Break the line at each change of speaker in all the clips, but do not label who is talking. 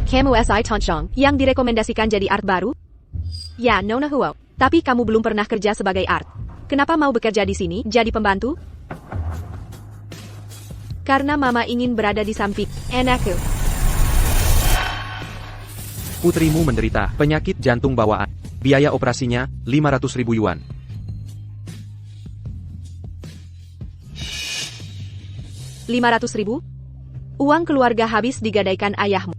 Kamu SI Tonchong, yang direkomendasikan jadi art baru? Ya, Nona Huo. Tapi kamu belum pernah kerja sebagai art. Kenapa mau bekerja di sini, jadi pembantu? Karena mama ingin berada di samping anakku.
Putrimu menderita penyakit jantung bawaan. Biaya operasinya 500.000 yuan.
$500.000? Uang keluarga habis digadaikan ayahmu.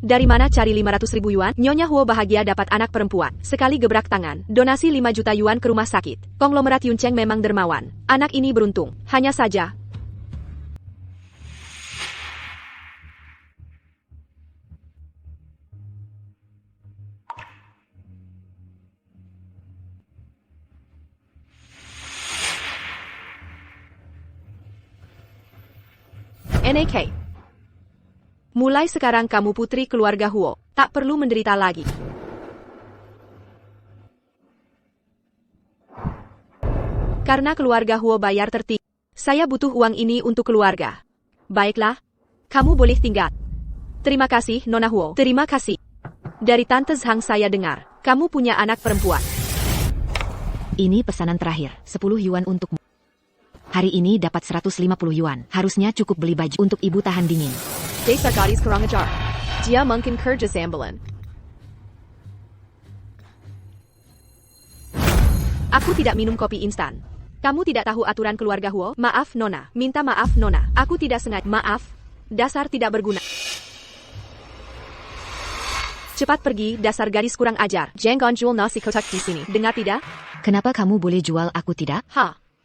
Dari mana cari 500.000 yuan? Nyonya Huo bahagia dapat anak perempuan. Sekali gebrak tangan, donasi 5 juta yuan ke rumah sakit. Konglomerat Yuncheng memang dermawan. Anak ini beruntung. Hanya saja, NAK. Mulai sekarang kamu putri keluarga Huo, tak perlu menderita lagi. Karena keluarga Huo bayar tertinggi, saya butuh uang ini untuk keluarga. Baiklah, kamu boleh tinggal. Terima kasih, Nona Huo. Terima kasih. Dari Tante Zhang saya dengar, kamu punya anak perempuan.
Ini pesanan terakhir, 10 yuan untukmu. Hari ini dapat 150 yuan. Harusnya cukup beli baju untuk ibu tahan dingin.
Desa gadis kurang ajar. Dia mungkin kerja sambilan. Aku tidak minum kopi instan. Kamu tidak tahu aturan keluarga Huo? Maaf, Nona. Minta maaf, Nona. Aku tidak sengaja. Maaf. Dasar tidak berguna. Cepat pergi, dasar gadis kurang ajar. Jangan jual nasi kotak di sini. Dengar tidak?
Kenapa kamu boleh jual aku tidak?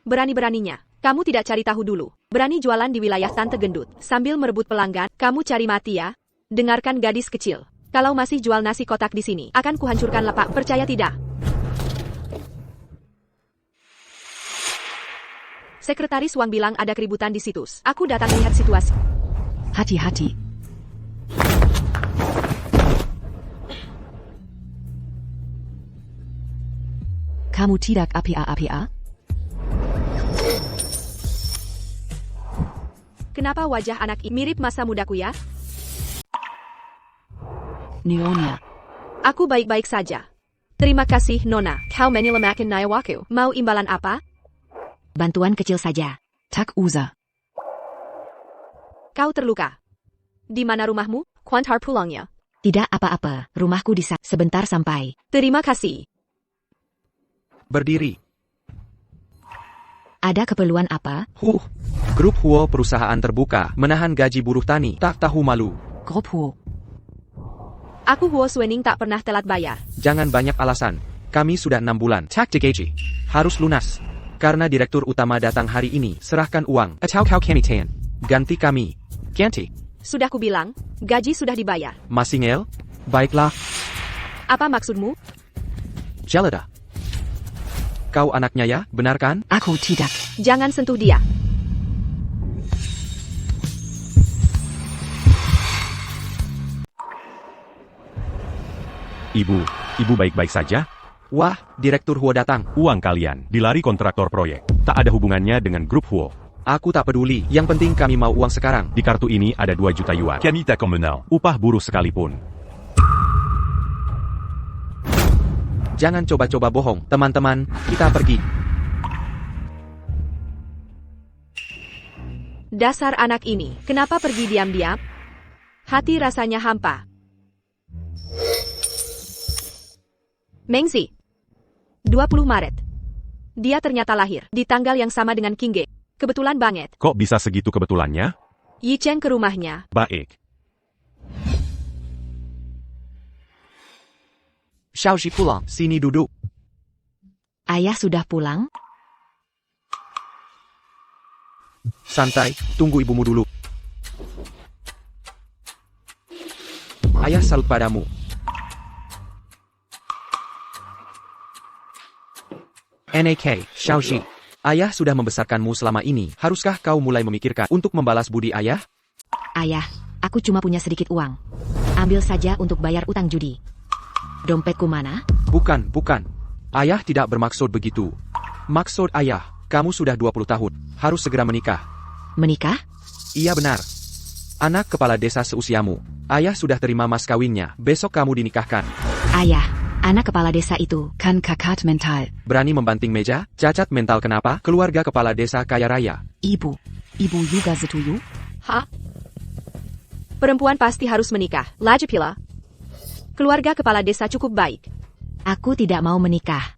Berani-beraninya. Kamu tidak cari tahu dulu. Berani jualan di wilayah Tante Gendut. Sambil merebut pelanggan, kamu cari mati ya. Dengarkan gadis kecil. Kalau masih jual nasi kotak di sini, akan kuhancurkan lapak. Percaya tidak? Sekretaris Wang bilang ada keributan di situs. Aku datang lihat situasi.
Hati-hati. Kamu tidak apia-apia?
Kenapa wajah anak ini mirip masa mudaku ya?
Nyonya.
Aku baik-baik saja. Terima kasih, Nona. Kau menyelamatkan nyawaku. Mau imbalan apa?
Bantuan kecil saja. Tak usah.
Kau terluka. Di mana rumahmu? Kuantar pulangnya.
Tidak apa-apa. Rumahku di sana. Sebentar sampai.
Terima kasih.
Berdiri.
Ada keperluan apa?
Grup Huo perusahaan terbuka, menahan gaji buruh tani, tak tahu malu.
Grup Huo.
Aku Huo Suening tak pernah telat bayar.
Jangan banyak alasan. Kami sudah 6 bulan. Taktik gaji. Harus lunas. Karena direktur utama datang hari ini, serahkan uang. Atau kau kami tan. Ganti kami. Ganti.
Sudah kubilang, gaji sudah dibayar.
Masih ngel? Baiklah.
Apa maksudmu?
Jelada. Kau anaknya ya, benar kan?
Aku tidak.
Jangan sentuh dia.
Ibu baik-baik saja?
Wah, Direktur Huo datang.
Uang kalian dilari kontraktor proyek. Tak ada hubungannya dengan grup Huo.
Aku tak peduli, yang penting kami mau uang sekarang.
Di kartu ini ada 2 juta yuan. Kami tak mengenal upah buruh sekalipun.
Jangan coba-coba bohong, teman-teman, kita pergi.
Dasar anak ini, kenapa pergi diam-diam? Hati rasanya hampa. Mengzi. 20 Maret. Dia ternyata lahir di tanggal yang sama dengan King Ge. Kebetulan banget.
Kok bisa segitu kebetulannya?
Yi Cheng ke rumahnya.
Baik.
Xiaoxi pulang, sini duduk.
Ayah sudah pulang?
Santai, tunggu ibumu dulu. Ayah salut padamu. NAK, Xiaoxi. Ayah sudah membesarkanmu selama ini. Haruskah kau mulai memikirkan untuk membalas budi ayah?
Ayah, aku cuma punya sedikit uang. Ambil saja untuk bayar utang judi. Dompetku mana?
Bukan. Ayah tidak bermaksud begitu. Maksud ayah, kamu sudah 20 tahun. Harus segera menikah.
Menikah?
Iya benar. Anak kepala desa seusiamu. Ayah sudah terima mas kawinnya. Besok kamu dinikahkan.
Ayah, anak kepala desa itu kan cacat mental.
Berani membanting meja? Cacat mental kenapa? Keluarga kepala desa kaya raya.
Ibu juga setuju?
Hah? Perempuan pasti harus menikah. Lagi pula. Keluarga kepala desa cukup baik.
Aku tidak mau menikah.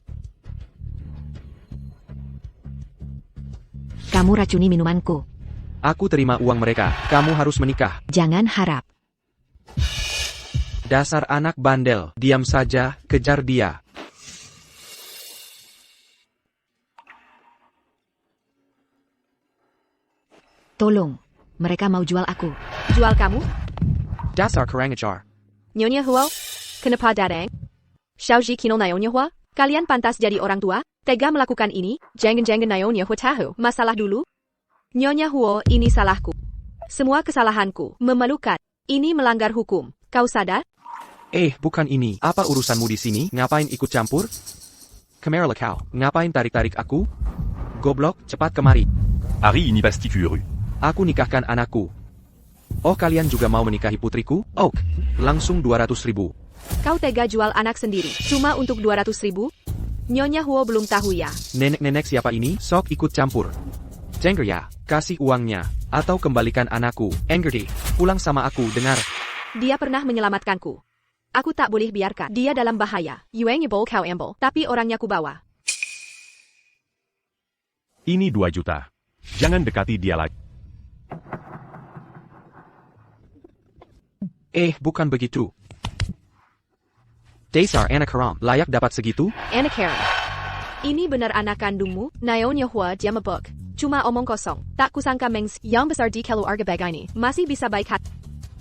Kamu racuni minumanku.
Aku terima uang mereka. Kamu harus menikah.
Jangan harap.
Dasar anak bandel. Diam saja, kejar dia.
Tolong, mereka mau jual aku.
Jual kamu?
Dasar kerangajar.
Nyonya Huo? Kenapa dadang? Xiaoji kinol Nyonya Hua? Kalian pantas jadi orang tua? Tega melakukan ini? Jangan-jangan Nyonya Hua tahu masalah dulu? Nyonya Huo, ini salahku. Semua kesalahanku. Memalukan. Ini melanggar hukum. Kau sadar?
Bukan ini. Apa urusanmu di sini? Ngapain ikut campur? Kamera kau. Ngapain tarik-tarik aku? Goblok, cepat kemari.
Ari ini pasti furu.
Aku nikahkan anakku. Oh, kalian juga mau menikahi putriku? Oh, langsung 200.000.
Kau tega jual anak sendiri. Cuma untuk 200.000? Nyonya Huo belum tahu ya.
Nenek-nenek siapa ini? Sok ikut campur. Jengger ya, kasih uangnya. Atau kembalikan anakku. Engerti, pulang sama aku, dengar.
Dia pernah menyelamatkanku. Aku tak boleh biarkan dia dalam bahaya. Yuang nyebol kau embol, tapi orangnya ku bawa.
Ini 2 juta. Jangan dekati dia lagi.
Bukan begitu. Dasar anak haram, layak dapat segitu?
Anak Karen. Ini benar anak kandungmu? Nyonya Hua dia mabuk. Cuma omong kosong. Tak kusangka Mengs yang besar di keluarga begini masih bisa baik hati.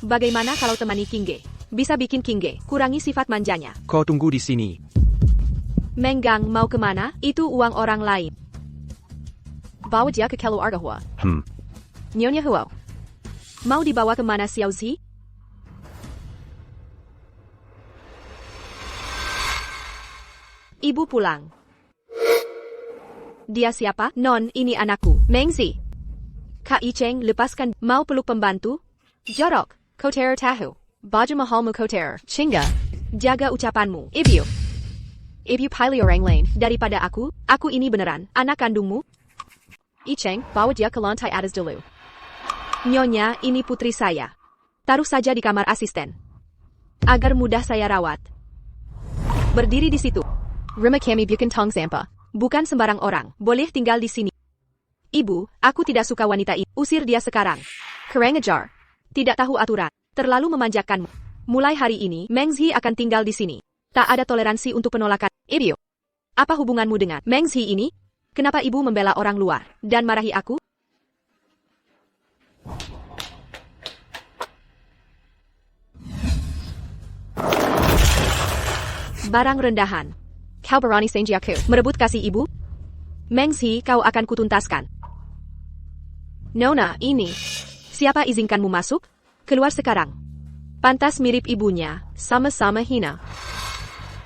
Bagaimana kalau temani Kingge? Bisa bikin Kingge kurangi sifat manjanya.
Kau tunggu di sini.
Menggang mau kemana? Itu uang orang lain. Bawa dia ke keluarga Hua. Nyonya Hua. Mau dibawa kemana Xiao Zi? Ibu pulang. Dia siapa? Non, ini anakku. Mengzi. Kak Icheng, lepaskan. Mau peluk pembantu? Jorok. Koter tahu. Baju mahalmu koter. Chinga. Jaga ucapanmu. Ibu pilih orang lain. Daripada aku ini beneran. Anak kandungmu? Icheng, bawa dia ke lantai atas dulu. Nyonya, ini putri saya. Taruh saja di kamar asisten. Agar mudah saya rawat. Berdiri di situ. Rumah kami bukan tong sampah. Bukan sembarang orang boleh tinggal di sini. Ibu, aku tidak suka wanita ini. Usir dia sekarang. Kerangajar. Tidak tahu aturan. Terlalu memanjakanmu. Mulai hari ini, Mengzi akan tinggal di sini. Tak ada toleransi untuk penolakan. Ibu, apa hubunganmu dengan Mengzi ini? Kenapa ibu membela orang luar dan marahi aku? Barang rendahan. Kau berani senji aku merebut kasih ibu? Mengzi, kau akan kutuntaskan. Nona, ini. Siapa izinkanmu masuk? Keluar sekarang. Pantas mirip ibunya, sama-sama hina.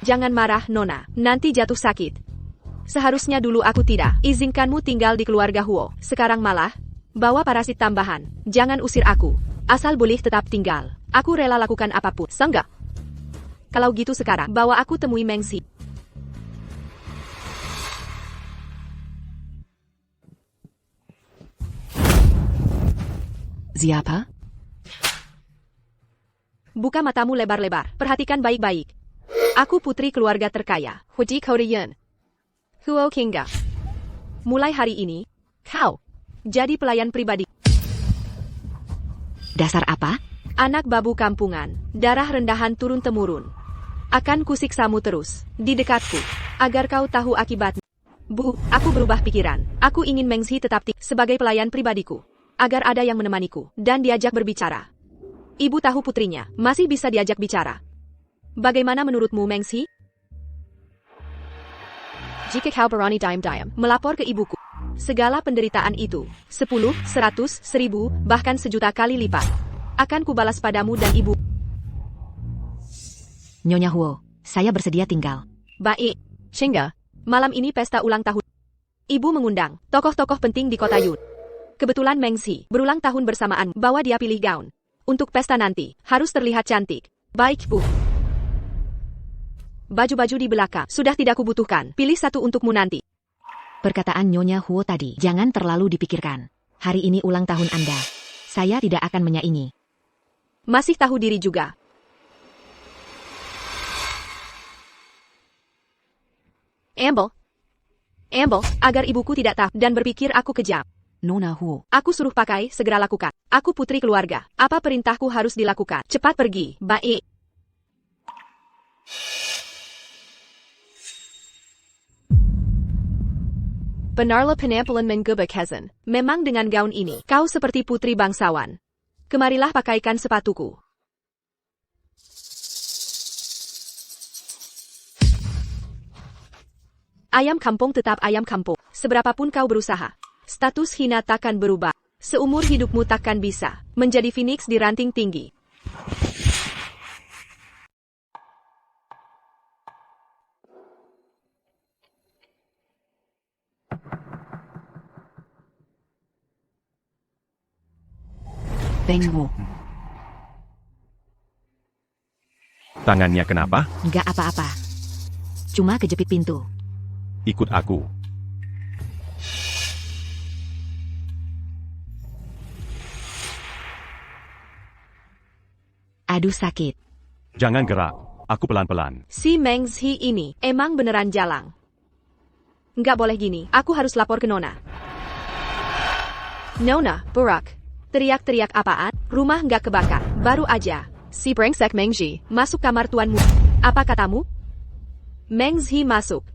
Jangan marah, Nona. Nanti jatuh sakit. Seharusnya dulu aku tidak izinkanmu tinggal di keluarga Huo. Sekarang malah bawa parasit tambahan. Jangan usir aku. Asal boleh tetap tinggal. Aku rela lakukan apapun. Sangga. Kalau gitu sekarang, bawa aku temui Mengzi.
Siapa?
Buka matamu lebar-lebar. Perhatikan baik-baik. Aku putri keluarga terkaya. Huji Korean. Huo Kinga. Mulai hari ini, kau jadi pelayan pribadi.
Dasar apa?
Anak babu kampungan. Darah rendahan turun-temurun. Akan kusiksamu terus di dekatku. Agar kau tahu akibatnya. Bu, aku berubah pikiran. Aku ingin Mengzi tetap sebagai pelayan pribadiku. Agar ada yang menemaniku dan diajak berbicara. Ibu tahu putrinya masih bisa diajak bicara. Bagaimana menurutmu, Mengzi? Jika kau berani diam-diam melapor ke ibuku, segala penderitaan itu, 10, 100, 1000, bahkan 1.000.000 kali lipat, akan kubalas padamu dan ibu.
Nyonya Huo, saya bersedia tinggal.
Baik, Shinga, malam ini pesta ulang tahun. Ibu mengundang tokoh-tokoh penting di kota Yun. Kebetulan Mengzi berulang tahun bersamaan, bawa dia pilih gaun. Untuk pesta nanti, harus terlihat cantik. Baik, Bu. Baju-baju di belakang sudah tidak kubutuhkan. Pilih satu untukmu nanti.
Perkataan Nyonya Huo tadi, jangan terlalu dipikirkan. Hari ini ulang tahun Anda. Saya tidak akan menyaingi.
Masih tahu diri juga. Amble, agar ibuku tidak tahu dan berpikir aku kejam.
Nona Huo.
Aku suruh pakai, segera lakukan. Aku putri keluarga. Apa perintahku harus dilakukan? Cepat pergi. Baik. Benarlah penampilan menggebek Hazen. Memang dengan gaun ini, kau seperti putri bangsawan. Kemarilah pakaikan sepatuku. Ayam kampung tetap ayam kampung. Seberapapun kau berusaha, status hina takkan berubah. Seumur hidupmu takkan bisa menjadi phoenix di ranting tinggi.
Beng Wu.
Tangannya kenapa?
Nggak apa-apa. Cuma kejepit pintu.
Ikut aku.
Aduh sakit.
Jangan gerak. Aku pelan-pelan.
Si Meng Zhi ini emang beneran jalang. Nggak boleh gini, aku harus lapor ke Nona. Nona, Burak. Teriak-teriak apaan? Rumah nggak kebakar. Baru aja. Si brengsek Meng Zhi masuk kamar tuanmu. Apa katamu? Meng Zhi masuk.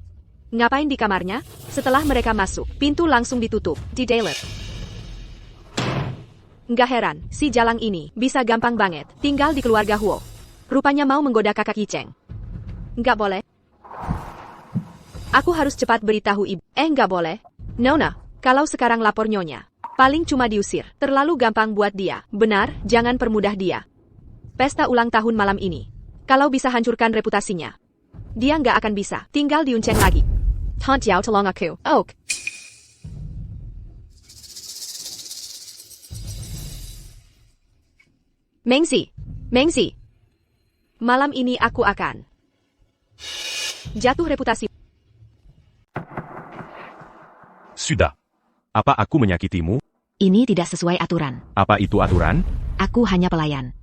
Ngapain di kamarnya? Setelah mereka masuk, pintu langsung ditutup. Di Dalet. Nggak heran, si jalang ini bisa gampang banget tinggal di keluarga Huo. Rupanya mau menggoda kakak Kiceng. Nggak boleh. Aku harus cepat beritahu ibu. Nggak boleh. Nona, kalau sekarang lapor Nyonya, paling cuma diusir. Terlalu gampang buat dia. Benar, jangan permudah dia. Pesta ulang tahun malam ini. Kalau bisa hancurkan reputasinya, dia nggak akan bisa tinggal diunceng lagi. Tant Yao tolong aku. Oak. Meng Zhi. Malam ini aku akan jatuh reputasi.
Sudah. Apa aku menyakitimu?
Ini tidak sesuai aturan.
Apa itu aturan?
Aku hanya pelayan.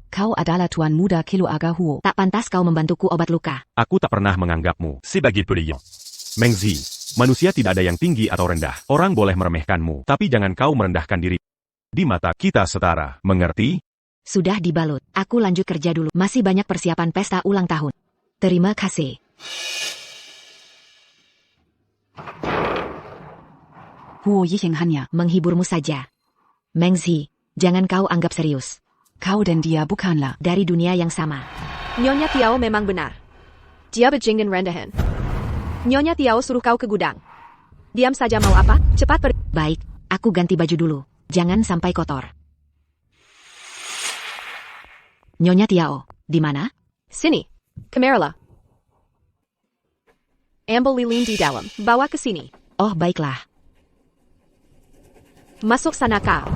Kau adalah tuan muda keluarga Huo. Tak pantas kau membantuku obat luka.
Aku tak pernah menganggapmu sebagai pria. Meng Zhi, manusia tidak ada yang tinggi atau rendah. Orang boleh meremehkanmu, tapi jangan kau merendahkan diri. Di mata kita setara, mengerti?
Sudah dibalut. Aku lanjut kerja dulu. Masih banyak persiapan pesta ulang tahun. Terima kasih. Huo Yiheng hanya menghiburmu saja. Meng Zhi, jangan kau anggap serius. Kau dan dia bukanlah dari dunia yang sama.
Nyonya Tiao memang benar. Dia bejingin rendahan. Nyonya Tiao suruh kau ke gudang. Diam saja mau apa? Cepat pergi.
Baik, aku ganti baju dulu. Jangan sampai kotor. Nyonya Tiao, di mana?
Sini. Kemarilah. Ambil lilin di dalam. Bawa ke sini.
Oh baiklah.
Masuk sana kau.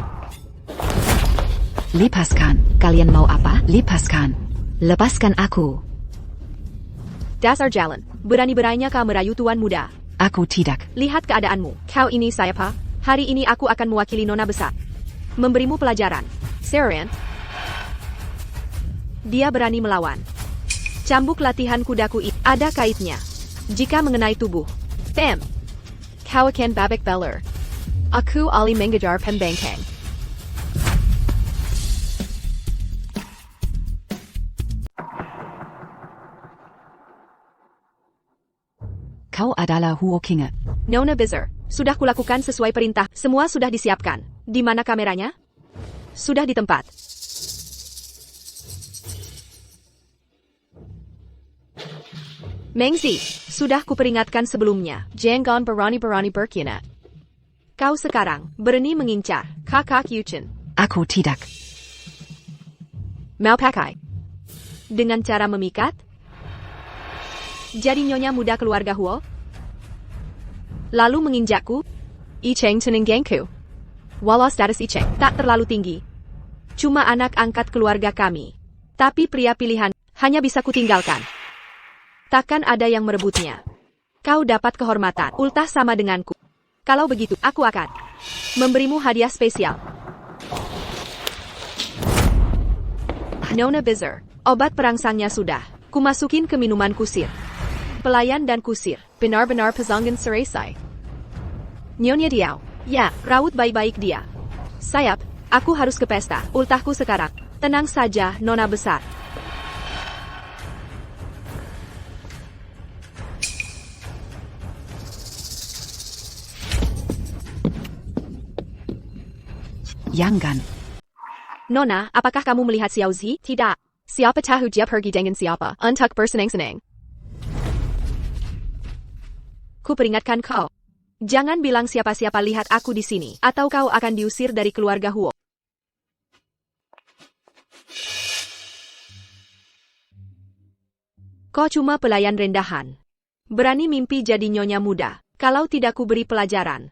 Lepaskan. Kalian mau apa? Lepaskan. Lepaskan aku.
Dasar jalan. Berani-beraninya kau merayu tuan muda.
Aku tidak.
Lihat keadaanmu. Kau ini siapa? Hari ini aku akan mewakili nona besar. Memberimu pelajaran. Sarian. Dia berani melawan. Cambuk latihan kudaku itu ada kaitnya. Jika mengenai tubuh. Bam. Kau akan babak belur. Aku Ali mengejar pembangkang.
Kau adalah Huo King.
Nona Bizar, sudah kulakukan sesuai perintah. Semua sudah disiapkan. Di mana kameranya? Sudah di tempat. Meng Zhi, sudah kuperingatkan sebelumnya. Jangan berani-berani berkhianat. Kau sekarang berani mengincar kakak Yuchen.
Aku tidak.
Mau pakai? Dengan cara memikat? Jadi nyonya muda keluarga Huo? Lalu menginjakku? I Cheng tenenggangku. Walau status I Cheng tak terlalu tinggi. cuma anak angkat keluarga kami. Tapi pria pilihan hanya bisa kutinggalkan. Takkan ada yang merebutnya. Kau dapat kehormatan, ultah sama denganku. Kalau begitu, aku akan memberimu hadiah spesial. Nona Bizzer, obat perangsangnya sudah. Kumasukin ke minuman kusir. Pelayan dan kusir, benar-benar pesanggan seresai. Nyonya Diao, ya, raut baik-baik dia. Sayap, aku harus ke pesta, ultahku sekarang. Tenang saja, Nona besar.
Jangan.
Nona, apakah kamu melihat Xiao Zi? Tidak. Siapa tahu dia pergi dengan siapa? Untuk bersenang-senang. Ku peringatkan kau. Jangan bilang siapa-siapa lihat aku di sini, atau kau akan diusir dari keluarga Huo. Kau cuma pelayan rendahan. Berani mimpi jadi nyonya muda. Kalau tidak ku beri pelajaran.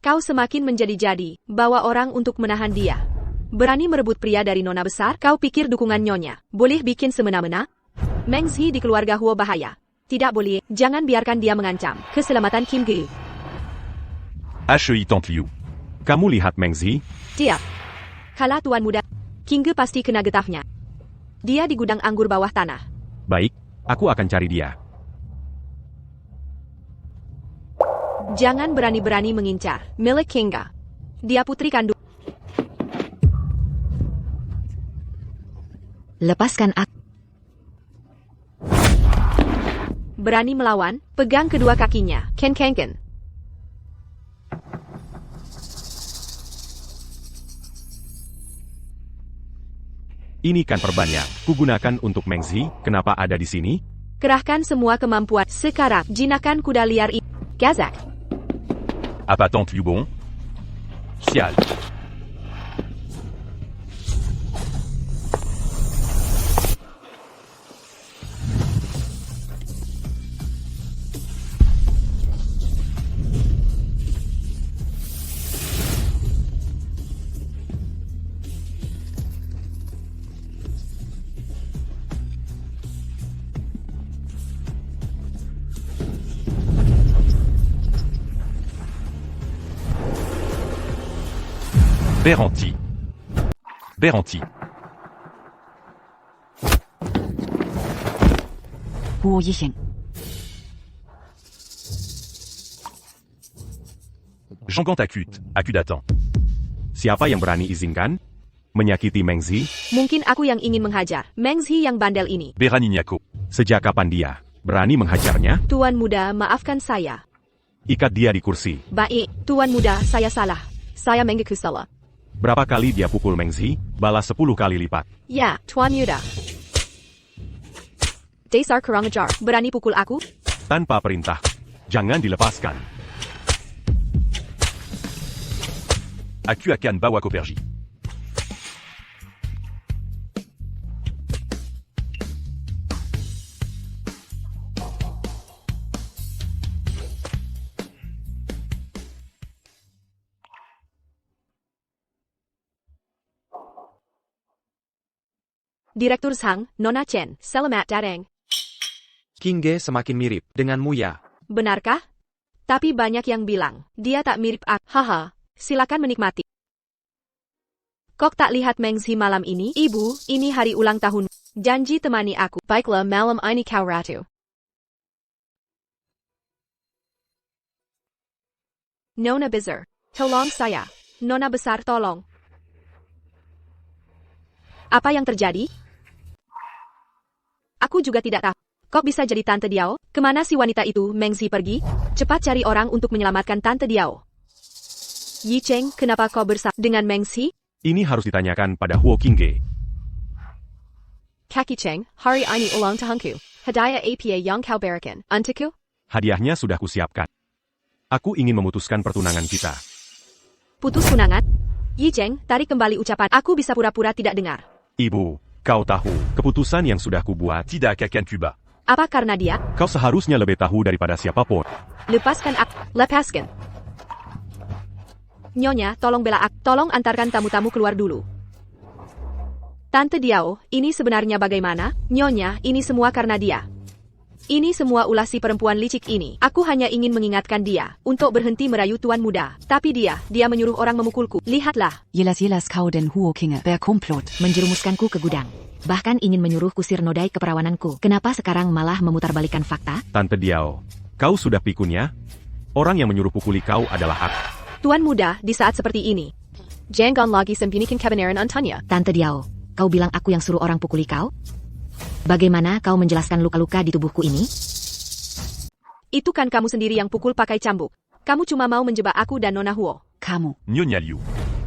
Kau semakin menjadi-jadi, bawa orang untuk menahan dia. Berani merebut pria dari nona besar? Kau pikir dukungan nyonya boleh bikin semena-mena? Meng Zi di keluarga Huo bahaya. Tidak boleh, jangan biarkan dia mengancam keselamatan Kim Ge.
HEI Tante Liu. Kamu lihat Meng Zi?
Dia. Kalah tuan muda. King Ge pasti kena getahnya. Dia di gudang anggur bawah tanah.
Baik, aku akan cari dia.
Jangan berani-berani mengincar milik Kinga. Dia putri kandung.
Lepaskan aku.
Berani melawan, pegang kedua kakinya. Ken.
Ini kan perbanyak. Kugunakan untuk Meng Zi. Kenapa ada di sini?
Kerahkan semua kemampuan. Sekarang, jinakan kuda liar ini. Gazak.
Apa Tante Liu bon? Sial. Beranti.
Huo Yisheng.
Jean Acute. Siapa yang berani izinkan? Menyakiti Meng Zi?
Mungkin aku yang ingin menghajar Meng Zi yang bandel ini.
Beraninya kau. Sejak kapan dia berani menghajarnya?
Tuan muda, maafkan saya.
Ikat dia di kursi.
Baik, tuan muda, saya salah. Saya mengaku salah.
Berapa kali dia pukul Meng Zi? Balas 10 kali lipat.
Ya, tuan muda. Dasar kurang ajar, berani pukul aku?
Tanpa perintah. Jangan dilepaskan. Aku akan bawa ke Pergi.
Direktur Sang, Nona Chen, selamat datang.
King Ge semakin mirip denganmu ya.
Benarkah? Tapi banyak yang bilang, dia tak mirip aku. Haha, silakan menikmati. Kok tak lihat Meng Zi malam ini? Ibu, ini hari ulang tahun. Janji temani aku. Baiklah, malam ini kau ratu. Nona Bizzer, tolong saya. Nona besar tolong. Apa yang terjadi? Aku juga tidak tahu. Kok bisa jadi Tante Diao? Kemana si wanita itu, Meng Zi pergi? Cepat cari orang untuk menyelamatkan Tante Diao. Yi Cheng, kenapa kau bersama dengan Meng Zi?
Ini harus ditanyakan pada Huo King Ge.
Kaki Cheng, hari ini ulang tahunku. Hadiah apa yang kau berikan untukku?
Hadiahnya sudah kusiapkan. Aku ingin memutuskan pertunangan kita.
Putus tunangan? Yi Cheng, tarik kembali ucapan. Aku bisa pura-pura tidak dengar.
Ibu, kau tahu, keputusan yang sudah kubuat tidak akan kuba.
Apa karena dia?
Kau seharusnya lebih tahu daripada siapapun.
Lepaskan aku. Lepaskan. Nyonya, tolong bela aku. Tolong antarkan tamu-tamu keluar dulu. Tante Diao, ini sebenarnya bagaimana? Nyonya, ini semua karena dia. Ini semua ulah si perempuan licik ini. Aku hanya ingin mengingatkan dia untuk berhenti merayu tuan muda. Tapi dia menyuruh orang memukulku. Lihatlah.
Jelas-jelas kau dan Huo Kinge berkomplot.
Menjerumuskanku ke gudang. Bahkan ingin menyuruh kusir nodai keperawananku. Kenapa sekarang malah memutarbalikkan fakta?
Tante Diao, kau sudah pikun ya? Orang yang menyuruh pukuli kau adalah aku.
Tuan muda, di saat seperti ini. Jangan lagi sembunyikan kebenaran Antanya.
Tante Diao, kau bilang aku yang suruh orang pukuli kau? Bagaimana kau menjelaskan luka-luka di tubuhku ini?
Itu kan kamu sendiri yang pukul pakai cambuk. Kamu cuma mau menjebak aku dan Nona Huo.
Kamu.
Nyonya Liu,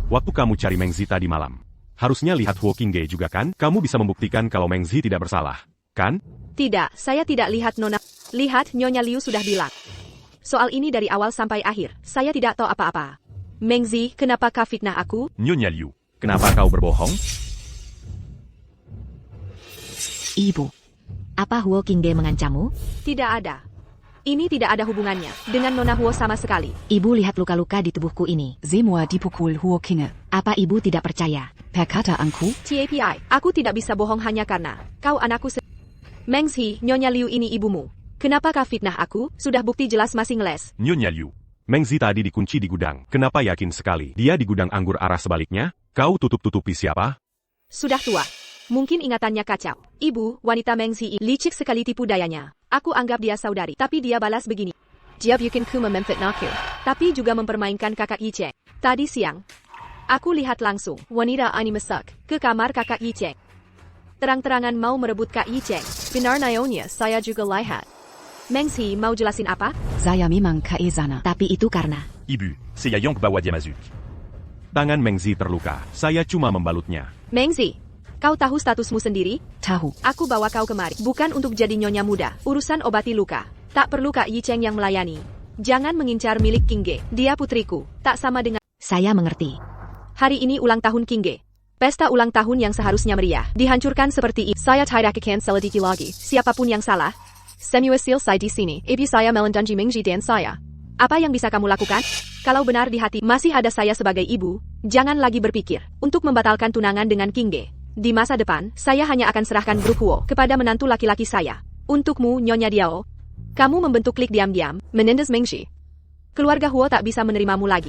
waktu kamu cari Mengzi tadi malam, harusnya lihat Huo Qingge juga kan? Kamu bisa membuktikan kalau Mengzi tidak bersalah, kan?
Tidak, saya tidak lihat Nona. Lihat, Nyonya Liu sudah bilang. Soal ini dari awal sampai akhir, saya tidak tahu apa-apa. Mengzi, kenapa kau fitnah aku?
Nyonya Liu, kenapa kau berbohong?
Ibu.
Apa Huo Qingge mengancammu?
Tidak ada. Ini tidak ada hubungannya dengan Nona Huo sama sekali.
Ibu lihat luka-luka di tubuhku ini.
Semua dipukul Huo Kinge.
Apa ibu tidak percaya?
Perkataanku,
TAPI, aku tidak bisa bohong hanya karena kau anakku Mengzi, Nyonya Liu ini ibumu. Kenapa kau fitnah aku? Sudah bukti jelas masih ngeles.
Nyonya Liu, Mengzi tadi dikunci di gudang. Kenapa yakin sekali? Dia di gudang anggur arah sebaliknya? Kau tutup-tutupi siapa?
Sudah tua. Mungkin ingatannya kacau. Ibu, wanita Mengzi licik sekali tipu dayanya. Aku anggap dia saudari, tapi dia balas begini. Dia bikin ku memfitnahku, tapi juga mempermainkan kakak Yicheng. Tadi siang, aku lihat langsung wanita ini masuk ke kamar kakak Yicheng. Terang-terangan mau merebut Kak Yicheng. Benar Nyonya, saya juga lihat. Mengzi mau jelasin apa?
saya memang kaizana.
Tapi itu karena
Ibu, saya Yong bawa dia masuk. Tangan Mengzi terluka. Saya cuma membalutnya.
Mengzi, kau tahu statusmu sendiri?
Tahu.
Aku bawa kau kemari, bukan untuk jadi nyonya muda. Urusan obati luka. Tak perlu Kak Yicheng yang melayani. Jangan mengincar milik Qingge. Dia putriku. Tak sama dengan...
saya mengerti.
Hari ini ulang tahun Qingge. Pesta ulang tahun yang seharusnya meriah. Dihancurkan seperti ini. Saya tidak akan selidiki lagi. Siapapun yang salah. Semuasil saya di sini. Ibu saya melindungi Mengzi dan saya. Apa yang bisa kamu lakukan? Kalau benar di hati masih ada saya sebagai ibu, jangan lagi berpikir untuk membatalkan tunangan dengan Qingge. Di masa depan, saya hanya akan serahkan Brooke Huo kepada menantu laki-laki saya. Untukmu, Nyonya Diao, kamu membentuk klik diam-diam, menindas Mengzi. Keluarga Huo tak bisa menerimamu lagi.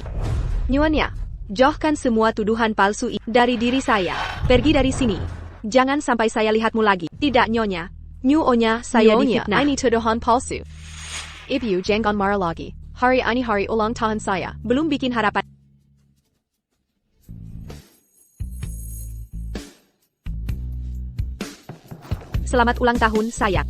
Nyonya, jauhkan semua tuduhan palsu dari diri saya. Pergi dari sini. Jangan sampai saya lihatmu lagi. Tidak, Nyonya. Nyonya, saya difitnah. Ini tuduhan palsu. Ibu jangan marah lagi. Hari ini hari ulang tahun saya. Belum bikin harapan. Selamat ulang tahun, sayang.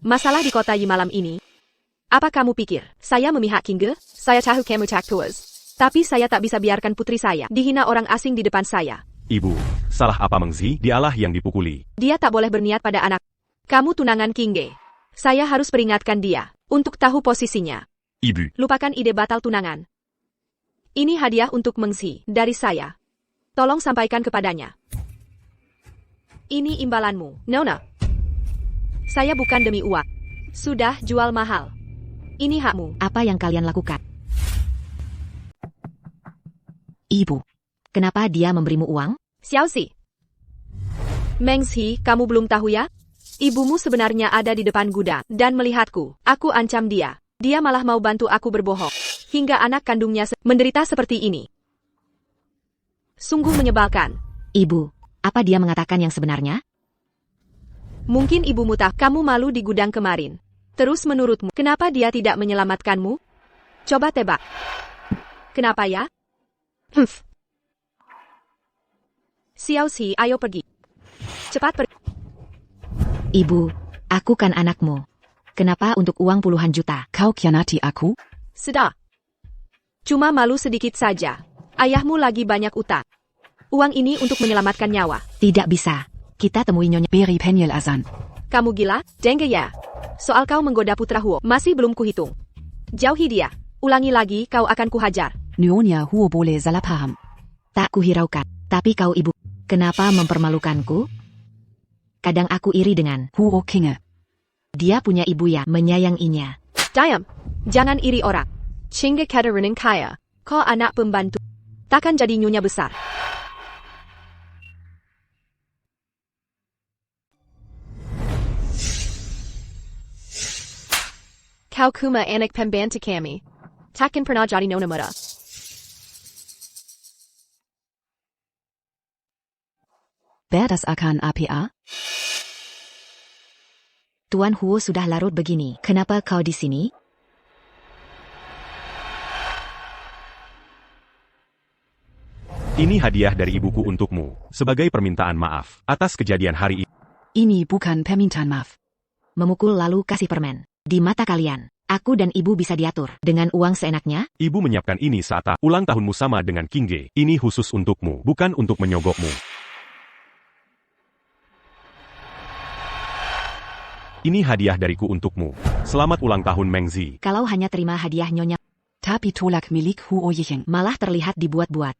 Masalah di kota Yi malam ini. Apa kamu pikir, saya memihak Qingge? Saya tahu kamu tak puas. Tapi saya tak bisa biarkan putri saya dihina orang asing di depan saya.
Ibu, salah apa Mengzi? Dialah yang dipukuli.
Dia tak boleh berniat pada anak. Kamu tunangan Qingge. Saya harus peringatkan dia untuk tahu posisinya.
Ibu,
Lupakan ide batal tunangan. Ini hadiah untuk Mengzi dari saya. Tolong sampaikan kepadanya. Ini imbalanmu, Nona. Saya bukan demi uang. Sudah jual mahal. Ini hakmu.
Apa yang kalian lakukan?
Ibu.
Kenapa dia memberimu uang?
Xiaoxi. Mengzi, kamu belum tahu ya? Ibumu sebenarnya ada di depan gudang dan melihatku. Aku ancam dia. Dia malah mau bantu aku berbohong. Hingga anak kandungnya menderita seperti ini. Sungguh menyebalkan.
Ibu, apa dia mengatakan yang sebenarnya?
Mungkin ibumu tahu kamu malu di gudang kemarin. Terus menurutmu, kenapa dia tidak menyelamatkanmu? Coba tebak. Kenapa ya? Xiaoxi, ayo pergi. Cepat pergi.
Ibu, aku kan anakmu. Kenapa untuk uang puluhan juta?
Kau kianati aku?
Sudah. Cuma malu sedikit saja. Ayahmu lagi banyak utang. Uang ini untuk menyelamatkan nyawa.
Tidak bisa. Kita temui Nyonya.
Beri penjelasan.
Kamu gila? Dengge ya. Soal kau menggoda putra Huo, masih belum kuhitung. Jauhi dia. Ulangi lagi, kau akan kuhajar.
Nyonya Huo boleh salah paham.
Tak kuhiraukan. Tapi kau ibu, kenapa mempermalukanku? Kadang aku iri dengan
Huo Kinge.
dia punya ibu yang menyayanginya.
Diam. Jangan iri orang. Chinga Katerinin kaya. Kau anak pembantu. Takkan jadi nyonya besar. Kau kuma anak pembantu kami. Takkan pernah jadi nona muda.
Wer das akan APA?
Tuan Huo sudah larut begini. Kenapa kau di sini?
Ini hadiah dari ibuku untukmu, sebagai permintaan maaf atas kejadian hari ini.
Ini bukan permintaan maaf.
Memukul lalu kasih permen. Di mata kalian, aku dan ibu bisa diatur dengan uang seenaknya?
Ibu menyiapkan ini saat ulang tahunmu sama dengan Kingge. Ini khusus untukmu, bukan untuk menyogokmu. Ini hadiah dariku untukmu. Selamat ulang tahun Mengzi.
Kalau hanya terima hadiah nyonya,
Tapi tolak milik Huo Yicheng.
malah terlihat dibuat-buat.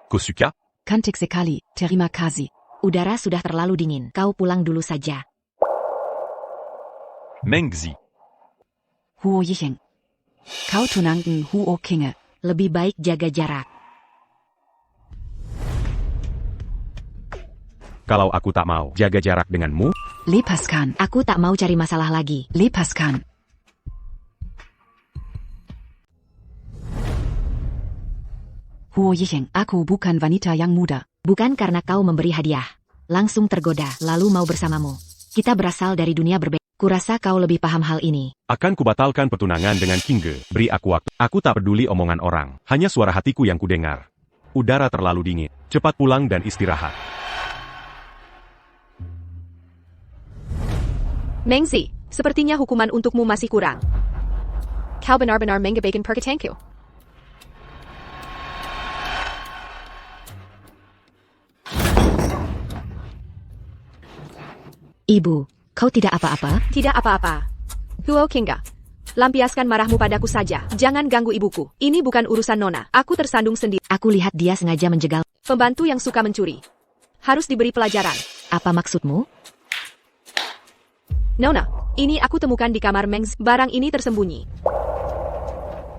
Kosuka?
Cantik sekali, terima kasih.
Udara sudah terlalu dingin. Kau pulang dulu saja.
Mengzi.
Huo Yicheng. Kau tunangan Huo Kinge.
Lebih baik jaga jarak.
Kalau aku tak mau jaga jarak denganmu,
Lepaskan.
Aku tak mau cari masalah lagi.
Lepaskan. Huo Yicheng, aku bukan wanita yang muda.
Bukan karena kau memberi hadiah. Langsung tergoda, lalu mau bersamamu. Kita berasal dari dunia berbeda. Kurasa kau lebih paham hal ini.
akan kubatalkan pertunangan dengan Kingge. Beri aku waktu. Aku tak peduli omongan orang. Hanya suara hatiku yang kudengar. Udara terlalu dingin. Cepat pulang dan istirahat.
Mengzi, sepertinya hukuman untukmu masih kurang. Kau benar-benar mengabaikan perkataanku.
Ibu, kau tidak apa-apa?
Tidak apa-apa. Huo Kinga. Lampiaskan marahmu padaku saja. Jangan ganggu ibuku. Ini bukan urusan nona. Aku tersandung sendiri.
Aku lihat dia sengaja menjegal.
Pembantu yang suka mencuri. Harus diberi pelajaran.
Apa maksudmu?
Nona, ini aku temukan di kamar Mengzi. Barang ini tersembunyi.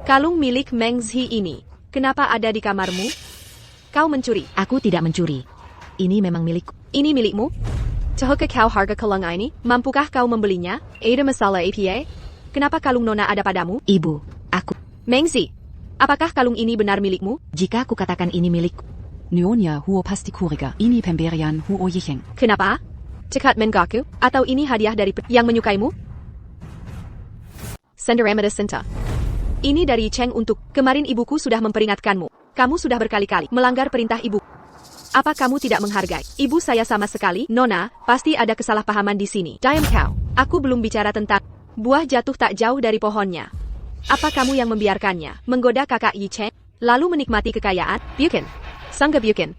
Kalung milik Mengzi ini. Kenapa ada di kamarmu? Kau mencuri.
Aku tidak mencuri. Ini memang milikku.
Ini milikmu? Tahukah kau harga kalung ini? Mampukah kau membelinya? Ada masalah APA? Kenapa kalung nona ada padamu?
Ibu, aku.
Mengzi, apakah kalung ini benar milikmu?
Jika aku katakan ini milikku,
Nyonya Huo pasti curiga. Ini pemberian Huo Yicheng.
Kenapa? Cekat mengaku? Atau ini hadiah dari yang menyukaimu? Senderamada Sinta. Ini dari Cheng untuk kemarin ibuku sudah memperingatkanmu. Kamu sudah berkali-kali melanggar perintah ibu. Apa kamu tidak menghargai ibu saya sama sekali? Nona, pasti ada kesalahpahaman di sini. Diam kau. Aku belum bicara tentang buah jatuh tak jauh dari pohonnya. Apa kamu yang membiarkannya menggoda kakak Yi Cheng, lalu menikmati kekayaan? Bukan. Sangga bukan.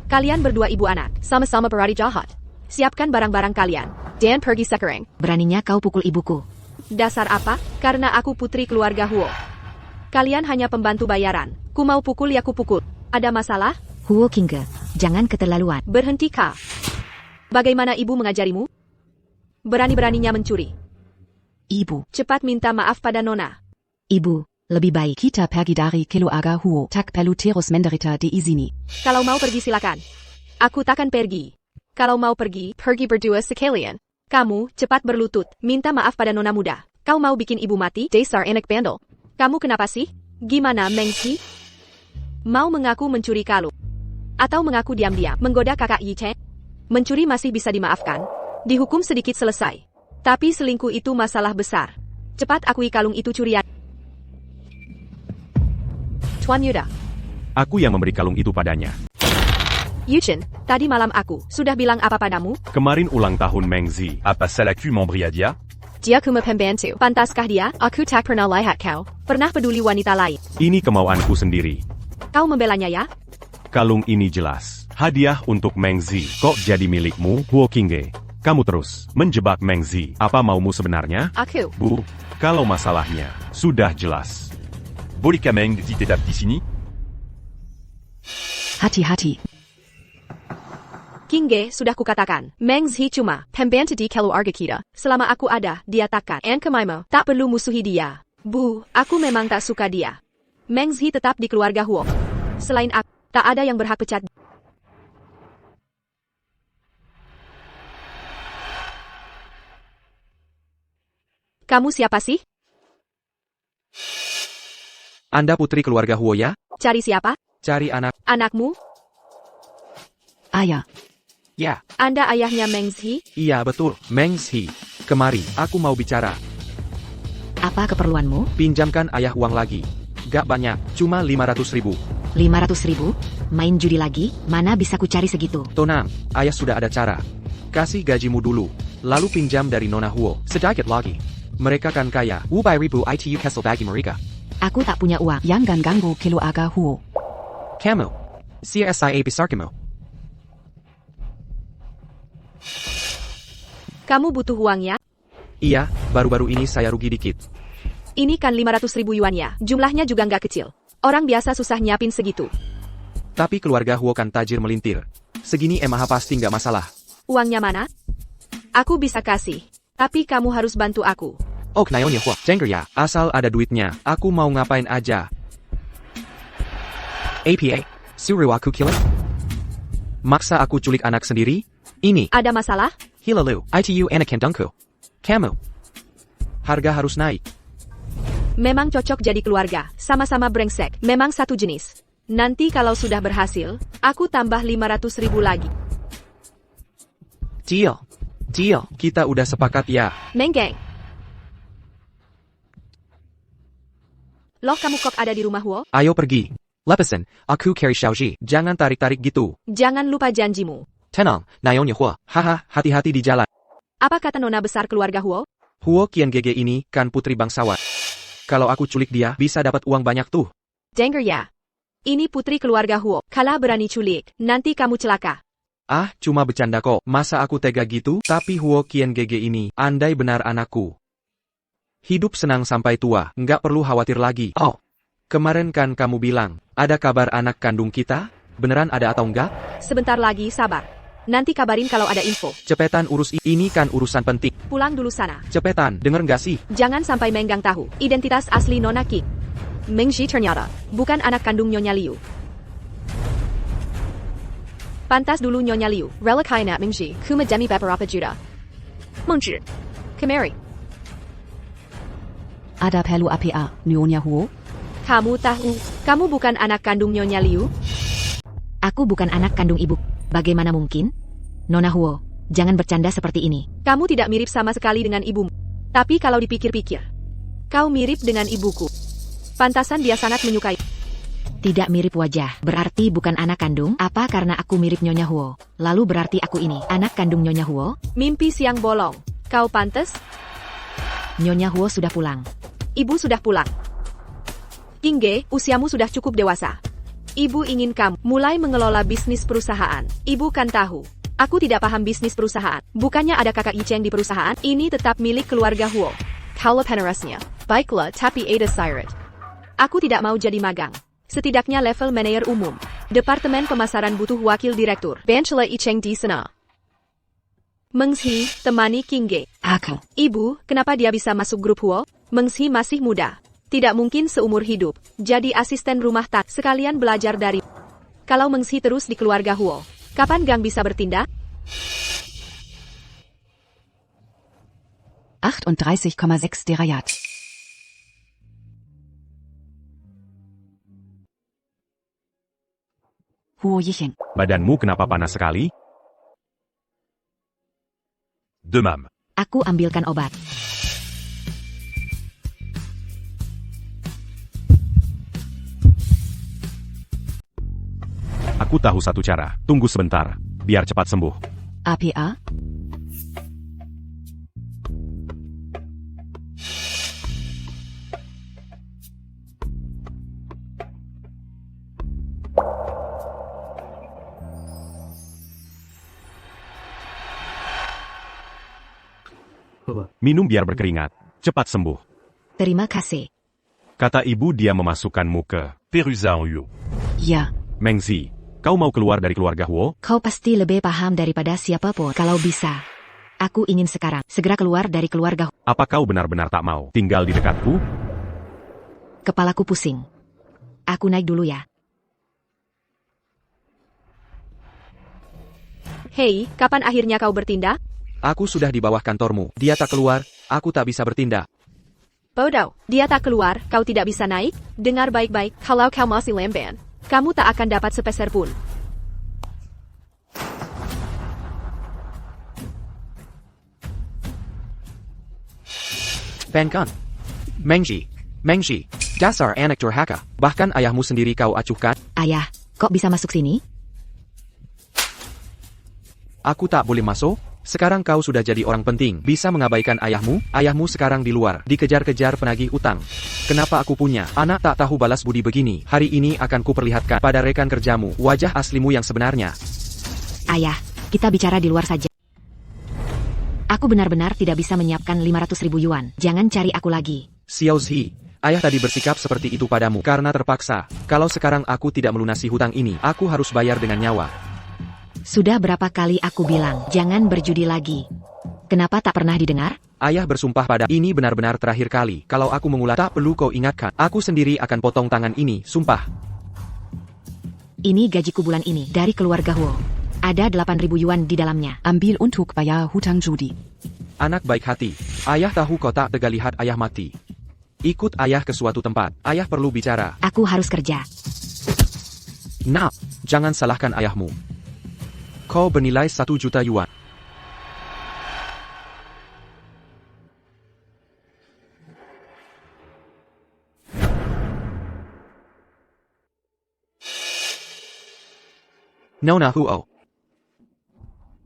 Kalian berdua ibu anak, sama-sama berari jahat. Siapkan barang-barang kalian, dan pergi sekarang.
beraninya kau pukul ibuku.
Dasar apa? Karena aku putri keluarga Huo. Kalian hanya pembantu bayaran. Ku mau pukul ya ku pukul. Ada masalah?
Huo Kinge, jangan keterlaluan.
Berhenti kau. Bagaimana ibu mengajarimu? Berani-beraninya mencuri.
Ibu,
Cepat minta maaf pada nona.
Ibu, lebih baik.
kita pergi dari keluarga Huo. Tak perlu terus menderita di sini.
Kalau mau pergi silakan. Aku takkan pergi. Kalau mau pergi berdua sekalian. Kamu, cepat berlutut, minta maaf pada nona muda. Kau mau bikin ibu mati? Dasar anak bandel. Kamu kenapa sih? Gimana, Mengzi? Mau mengaku mencuri kalung? Atau mengaku diam-diam menggoda kakak Yi Cheng? Mencuri masih bisa dimaafkan. Dihukum sedikit selesai. Tapi selingkuh itu masalah besar. Cepat akui kalung itu curian. Tuan Yuda.
Aku yang memberi kalung itu padanya.
Yuchen, tadi malam aku sudah bilang apa padamu?
Kemarin ulang tahun Mengzi. Apa salahku memberi hadiah?
Dia kuma pembantu. Pantaskah dia? Aku tak pernah lihat kau pernah peduli wanita lain.
Ini kemauanku sendiri.
Kau membelanya ya?
Kalung ini jelas. Hadiah untuk Mengzi. Kok jadi milikmu, Huo Kingge? Kamu terus menjebak Mengzi. Apa maumu sebenarnya?
Aku.
Bu, Kalau masalahnya sudah jelas.
Bolehkah Meng Zi tetap di sini?
Hati-hati.
King Ge, sudah kukatakan, Meng Zi cuma pembantu di keluarga kita. Selama aku ada, dia takkan. And Kemaimo, tak perlu musuhi dia. Bu, aku memang tak suka dia. Meng Zi tetap di keluarga Huo. Selain aku, tak ada yang berhak pecat. Kamu siapa sih?
Anda putri keluarga Huo ya?
Cari siapa?
Cari anak.
Anakmu?
Ayah.
Ya,
Anda ayahnya Meng Zi?
iya betul. Meng Zi. Kemari, aku mau bicara.
Apa keperluanmu?
Pinjamkan ayah uang lagi. Gak banyak, cuma 500.000.
500.000? Main judi lagi? Mana bisa ku cari segitu?
Tenang, ayah sudah ada cara. Kasih gajimu dulu, lalu pinjam dari Nona Huo. Sedikit lagi. Mereka kan kaya. Wubai ribu itu kesel bagi mereka.
Aku tak punya uang.
Jangan ganggu keluarga Huo.
Kamu. CSIA besar kamu.
Kamu butuh uang ya?
Iya, baru-baru ini saya rugi dikit.
Ini kan 500.000 yuan ya. Jumlahnya juga nggak kecil. Orang biasa susah nyiapin segitu.
Tapi keluarga Huo kan tajir melintir. Segini MH pasti nggak masalah.
Uangnya mana? Aku bisa kasih. Tapi kamu harus bantu aku.
Oh, Naonya Huo, jengger ya. Asal ada duitnya, aku mau ngapain aja. APA, suruh aku kill? Maksa aku culik anak sendiri? Ini,
Ada masalah?
hilalu, itu anak kandungku. Kamu. Harga harus naik.
Memang cocok jadi keluarga. Sama-sama brengsek. Memang satu jenis. Nanti kalau sudah berhasil, aku tambah 500.000 lagi.
Deal. Deal. Kita udah sepakat ya.
Menggeng. Loh kamu kok ada di rumah Huo?
Ayo pergi. Lepasin, aku carry Xiaoji. Jangan tarik-tarik gitu.
Jangan lupa janjimu.
Tenang, Naonya Huo. Haha, hati-hati di jalan.
Apa kata nona besar keluarga Huo?
Huo Qian Gege ini kan putri bangsawan. Kalau aku culik dia, bisa dapat uang banyak tuh.
Denger ya. Ini putri keluarga Huo. Kalau berani culik, nanti kamu celaka.
Ah, cuma bercanda kok. Masa aku tega gitu? Tapi Huo Qian Gege ini, andai benar anakku. Hidup senang sampai tua, nggak perlu khawatir lagi. Oh, kemarin kan kamu bilang, ada kabar anak kandung kita? Beneran ada atau enggak?
Sebentar lagi sabar. Nanti kabarin kalau ada info.
Cepetan urus ini kan urusan penting.
Pulang dulu sana.
Cepetan, denger nggak sih?
Jangan sampai Menggang tahu. Identitas asli Nona King. Meng Zi ternyata bukan anak kandung Nyonya Liu. Pantas dulu Nyonya Liu. Relikai nak Meng Zi. Kuma demi beberapa juta. Meng Zi. Kemari.
Ada perlu apa, Nyonya Huo?
Kamu tahu, kamu bukan anak kandung Nyonya Liu?
Aku bukan anak kandung ibu. Bagaimana mungkin? Nona Huo, jangan bercanda seperti ini.
Kamu tidak mirip sama sekali dengan ibumu. Tapi kalau dipikir-pikir, kau mirip dengan ibuku. Pantasan dia sangat menyukai.
Tidak mirip wajah, berarti bukan anak kandung? Apa karena aku mirip Nyonya Huo? Lalu berarti aku ini, anak kandung Nyonya Huo?
Mimpi siang bolong. Kau pantas?
Nyonya Huo sudah pulang.
Ibu sudah pulang. King Ge, usiamu sudah cukup dewasa. Ibu ingin kamu mulai mengelola bisnis perusahaan. Ibu kan tahu, aku tidak paham bisnis perusahaan. Bukannya ada kakak Yicheng di perusahaan, ini tetap milik keluarga Huo. Kalau penerusnya, baiklah tapi ada syarat. Aku tidak mau jadi magang. Setidaknya level manajer umum. Departemen pemasaran butuh wakil direktur. Benchla Yicheng di sana. Meng Zi, temani King Ge.
Aku.
Ibu, kenapa dia bisa masuk grup Huo? Meng Zi masih muda. Tidak mungkin seumur hidup. Jadi asisten rumah tangga. Sekalian belajar dari. Kalau Meng Zi terus di keluarga Huo, kapan Gang bisa bertindak?
38,6 Derajat. Huo Yicheng.
Badanmu kenapa panas sekali?
Demam.
Aku ambilkan obat.
Aku tahu satu cara. Tunggu sebentar, biar cepat sembuh.
APA?
Minum biar berkeringat. Cepat sembuh.
Terima kasih.
Kata ibu dia memasukkanmu ke
Pérusa en Huo.
Ja,
Mengzi. Kau mau keluar dari keluarga Huo?
Kau pasti lebih paham daripada siapapun. Kalau bisa, aku ingin sekarang segera keluar dari keluarga.
Apa kau benar-benar tak mau tinggal di dekatku?
Kepalaku pusing. Aku naik dulu ya.
Hei, kapan akhirnya kau bertindak?
Aku sudah di bawah kantormu. Dia tak keluar, aku tak bisa bertindak.
Bodoh, dia tak keluar, kau tidak bisa naik? Dengar baik-baik, kalau kau masih lamban, kamu tak akan dapat sepeser pun.
Penkan. Mengzi. Dasar anak durhaka. Bahkan ayahmu sendiri kau acuhkan.
Ayah, kok bisa masuk sini?
Aku tak boleh masuk? Sekarang kau sudah jadi orang penting. Bisa mengabaikan ayahmu? Ayahmu sekarang di luar, dikejar-kejar penagih utang. Kenapa aku punya anak tak tahu balas budi begini? Hari ini akan kuperlihatkan pada rekan kerjamu wajah aslimu yang sebenarnya.
Ayah, kita bicara di luar saja. Aku benar-benar tidak bisa menyiapkan 500.000 yuan. Jangan cari aku lagi.
Xiao Zi, ayah tadi bersikap seperti itu padamu karena terpaksa. Kalau sekarang aku tidak melunasi hutang ini, aku harus bayar dengan nyawa.
Sudah berapa kali aku bilang, jangan berjudi lagi. Kenapa tak pernah didengar?
Ayah bersumpah pada ini benar-benar terakhir kali. Kalau aku mengulang, tak perlu kau ingatkan. Aku sendiri akan potong tangan ini, sumpah.
Ini gajiku bulan ini dari keluarga Huo. Ada 8.000 yuan di dalamnya.
ambil untuk bayar hutang judi.
Anak baik hati. Ayah tahu kau tak tega lihat ayah mati. Ikut ayah ke suatu tempat. Ayah perlu bicara.
Aku harus kerja.
Nah, jangan salahkan ayahmu. Kau bernilai 1 juta yuan. Nona Huo.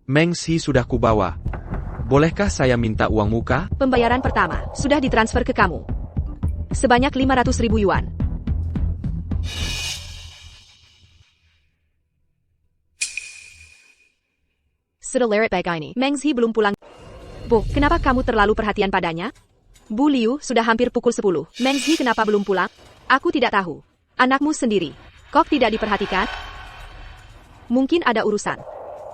Mengzi sudah kubawa. Bolehkah saya minta uang muka?
Pembayaran pertama sudah ditransfer ke kamu. Sebanyak 500.000 yuan. Sedelerit baik ini. Mengzi belum pulang. Bu, kenapa kamu terlalu perhatian padanya? Bu Liu sudah hampir pukul 10. Mengzi kenapa belum pulang? Aku tidak tahu. Anakmu sendiri. Kok tidak diperhatikan? Mungkin ada urusan.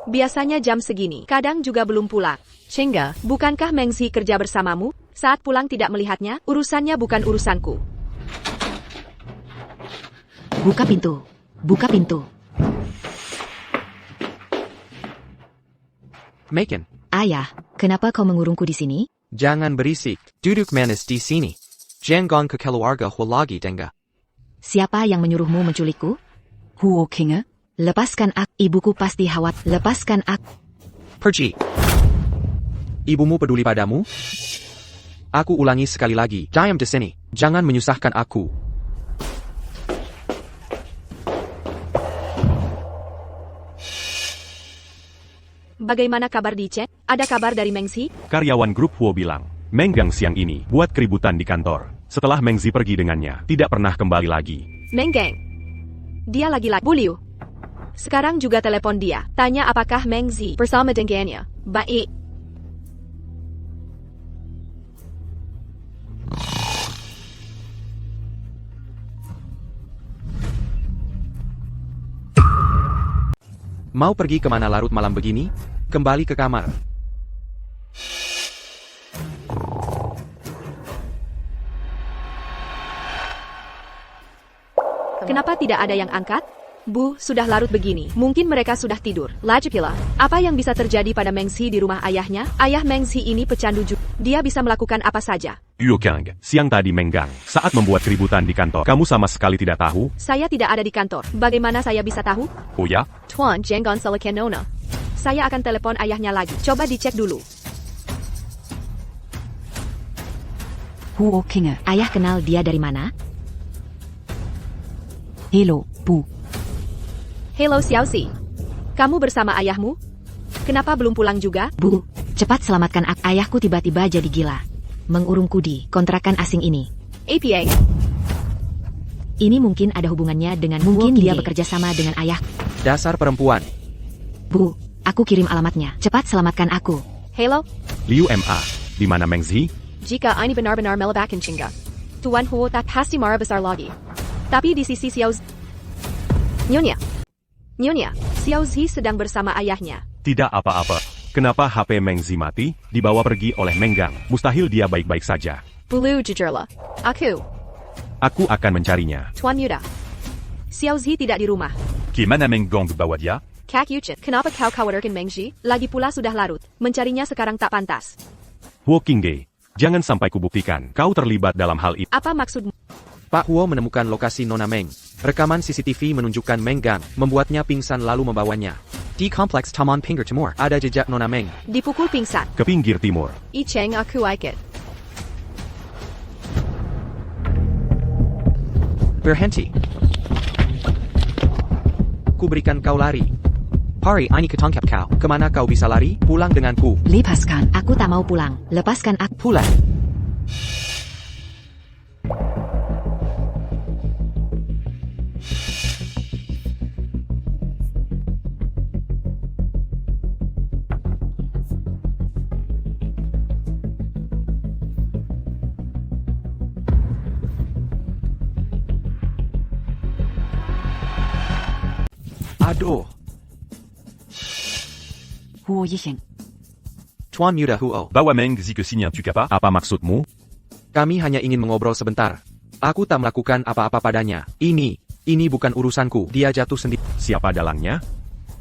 Biasanya jam segini, kadang juga belum pulang. Cengga, bukankah Mengzi kerja bersamamu? Saat pulang tidak melihatnya, urusannya bukan urusanku.
Buka pintu. Buka pintu.
Maken,
Ayah, kenapa kau mengurungku di sini?
jangan berisik. Duduk manis di sini. Jangan ke keluarga Huo lagi, Tengga.
Siapa yang menyuruhmu menculikku?
Huo Kinge,
Lepaskan aku. Ibuku pasti khawatir. Lepaskan aku.
Pergi. Ibumu peduli padamu? Aku ulangi sekali lagi. Diam di sini. Jangan menyusahkan aku.
Bagaimana kabar di chat? Ada kabar dari Mengzi?
Karyawan grup Huo bilang, Menggang siang ini buat keributan di kantor. Setelah Mengzi pergi dengannya, tidak pernah kembali lagi.
Menggeng. Dia lagi-lagi. Bu Liu. Sekarang juga telepon dia. Tanya apakah Mengzi bersama dengannya. Baik.
Mau pergi kemana larut malam begini? Kembali ke kamar.
Kenapa tidak ada yang angkat? Bu, sudah larut begini. Mungkin mereka sudah tidur. Lagipula, apa yang bisa terjadi pada Mengzi di rumah ayahnya? Ayah Mengzi ini pecandu juga. Dia bisa melakukan apa saja.
Huo Kang, siang tadi Menggang, saat membuat keributan di kantor, kamu sama sekali tidak tahu?
Saya tidak ada di kantor. Bagaimana saya bisa tahu?
Oh ya?
Tuan Jenggon Selekenona. Saya akan telepon ayahnya lagi. Coba dicek dulu.
Huo Kinge,
Ayah kenal dia dari mana?
hello, Bu.
Hello Xiaoxi. Kamu bersama ayahmu? Kenapa belum pulang juga?
Bu, cepat selamatkan aku. Ayahku tiba-tiba jadi gila. Mengurungku di kontrakan asing ini.
APA.
Ini mungkin ada hubungannya dengan mungkin dia bekerja sama dengan ayah.
Dasar perempuan.
Bu, aku kirim alamatnya. Cepat selamatkan aku.
Hello?
Liu MA, di mana Mengzi?
Jika ini benar-benar melebakan Cingga, Tuan Huo tak pasti marah besar lagi. Tapi di sisi Xiao Zi... Nyonya, Xiao Zi sedang bersama ayahnya.
Tidak apa-apa. Kenapa HP Meng Zi mati? Dibawa pergi oleh Menggang. Mustahil dia baik-baik saja.
Bulu jujurlah.
Aku akan mencarinya.
Tuan Muda. Xiao Zi tidak di rumah.
Gimana Menggang bawa dia?
Kak Yuchin, kenapa kau khawatirkan Meng Zi? Lagi pula sudah larut. Mencarinya sekarang tak pantas.
Huo Qingge, jangan sampai kubuktikan kau terlibat dalam hal itu.
Apa maksudmu?
Pak Huo menemukan lokasi Nona Meng. Rekaman CCTV menunjukkan Meng Gang membuatnya pingsan lalu membawanya. Di kompleks Taman Pinggir Timur ada jejak Nona Meng.
Dipukul pingsan.
Ke pinggir timur.
I Cheng aku ikut.
Berhenti. Ku berikan kau lari. Pari, ini ketangkap kau. Kemana kau bisa lari? Pulang denganku.
Lepaskan.
Aku tak mau pulang. Lepaskan aku.
Pulang. Aduh.
Huo Yixing.
Tuan Muda Huo.
Bawa Meng Zi ke sini tu pas?
Apa maksudmu?
Kami hanya ingin mengobrol sebentar. Aku tak melakukan apa-apa padanya. Ini bukan urusanku. Dia jatuh sendiri.
Siapa dalangnya?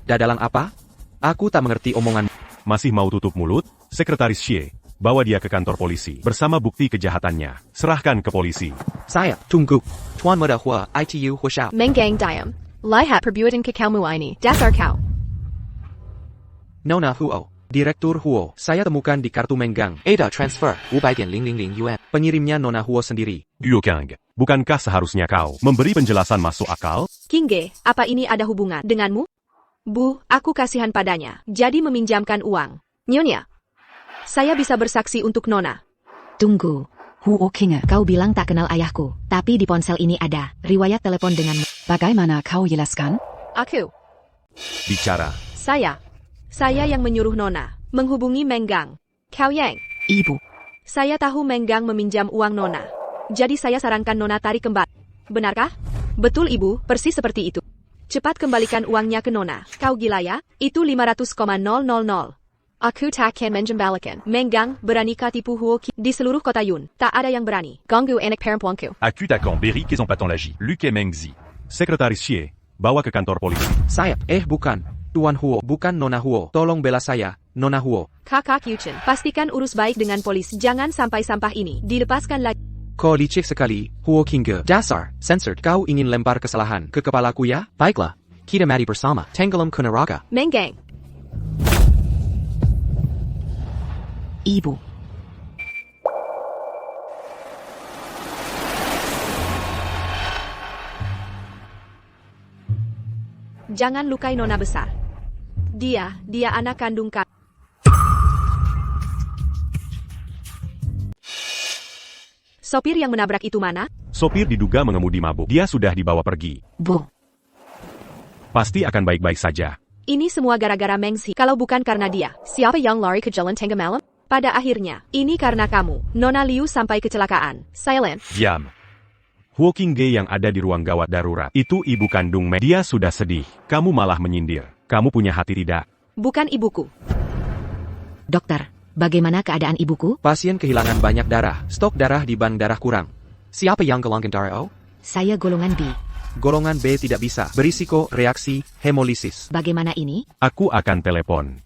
Dadalang apa? Aku tak mengerti omongan.
Masih mau tutup mulut? Sekretaris Xie, bawa dia ke kantor polisi bersama bukti kejahatannya. Serahkan ke polisi.
Saya, tunggu. Tuan Muda Hua, ITU Hua Shao.
Menggang diam. Lihat perbuatan kekaumu ini. Dasar kau.
Nona Huo. Direktur Huo. Saya temukan di kartu Menggang. Ada transfer. 500,000 yuan. Pengirimnya Nona Huo sendiri.
Yuo Kang, bukankah seharusnya kau memberi penjelasan masuk akal?
Qingge, apa ini ada hubungan denganmu? Bu, aku kasihan padanya. Jadi meminjamkan uang. Nyonya. Saya bisa bersaksi untuk Nona.
Tunggu.
Huo Qingge.
Kau bilang tak kenal ayahku. Tapi di ponsel ini ada riwayat telepon denganmu.
Bagaimana kau jelaskan?
Aku.
Bicara.
Saya yang menyuruh Nona menghubungi Menggang. Kau Yang.
Ibu.
Saya tahu Menggang meminjam uang Nona. Jadi saya sarankan Nona tarik kembali. Benarkah? Betul Ibu, persis seperti itu. Cepat kembalikan uangnya ke Nona. Kau gila ya? Itu 500,000. Aku takkan menjembalikan. Menggang beranikah tipu Huo Qi di seluruh kota Yun. Tak ada yang berani. Ganggu anak perempuanku.
Aku takkan beri kesempatan lagi. Luke Meng Zi.
Sekretaris Xie, bawa ke kantor polisi.
Saya, bukan. Tuan Huo, bukan Nona Huo. Tolong bela saya, Nona Huo.
Kakak Yuchen, pastikan urus baik dengan polis. Jangan sampai sampah ini dilepaskan lagi.
Kau licik sekali, Huo Qingge. Dasar, censored. Kau ingin lempar kesalahan ke kepalaku ya? Baiklah. Kita mati bersama. Tenggelam ke neraka.
Menggang.
Ibu.
Jangan lukai Nona besar. Dia anak kandung kami. Sopir yang menabrak itu mana?
Sopir diduga mengemudi mabuk. Dia sudah dibawa pergi.
Bu.
Pasti akan baik-baik saja.
Ini semua gara-gara Meng Zi. Kalau bukan karena dia, siapa yang lari ke jalan tengah malam? Pada akhirnya, ini karena kamu. Nona Liu sampai kecelakaan. Silent.
Diam.
Huo Qingge yang ada di ruang gawat darurat. Itu ibu kandung Meng. Dia sudah sedih. Kamu malah menyindir. Kamu punya hati tidak?
Bukan ibuku.
Dokter, bagaimana keadaan ibuku?
Pasien kehilangan banyak darah. Stok darah di bank darah kurang. Siapa yang golongan darah O?
Saya golongan B.
Golongan B tidak bisa. Berisiko reaksi hemolisis.
Bagaimana ini?
Aku akan telepon.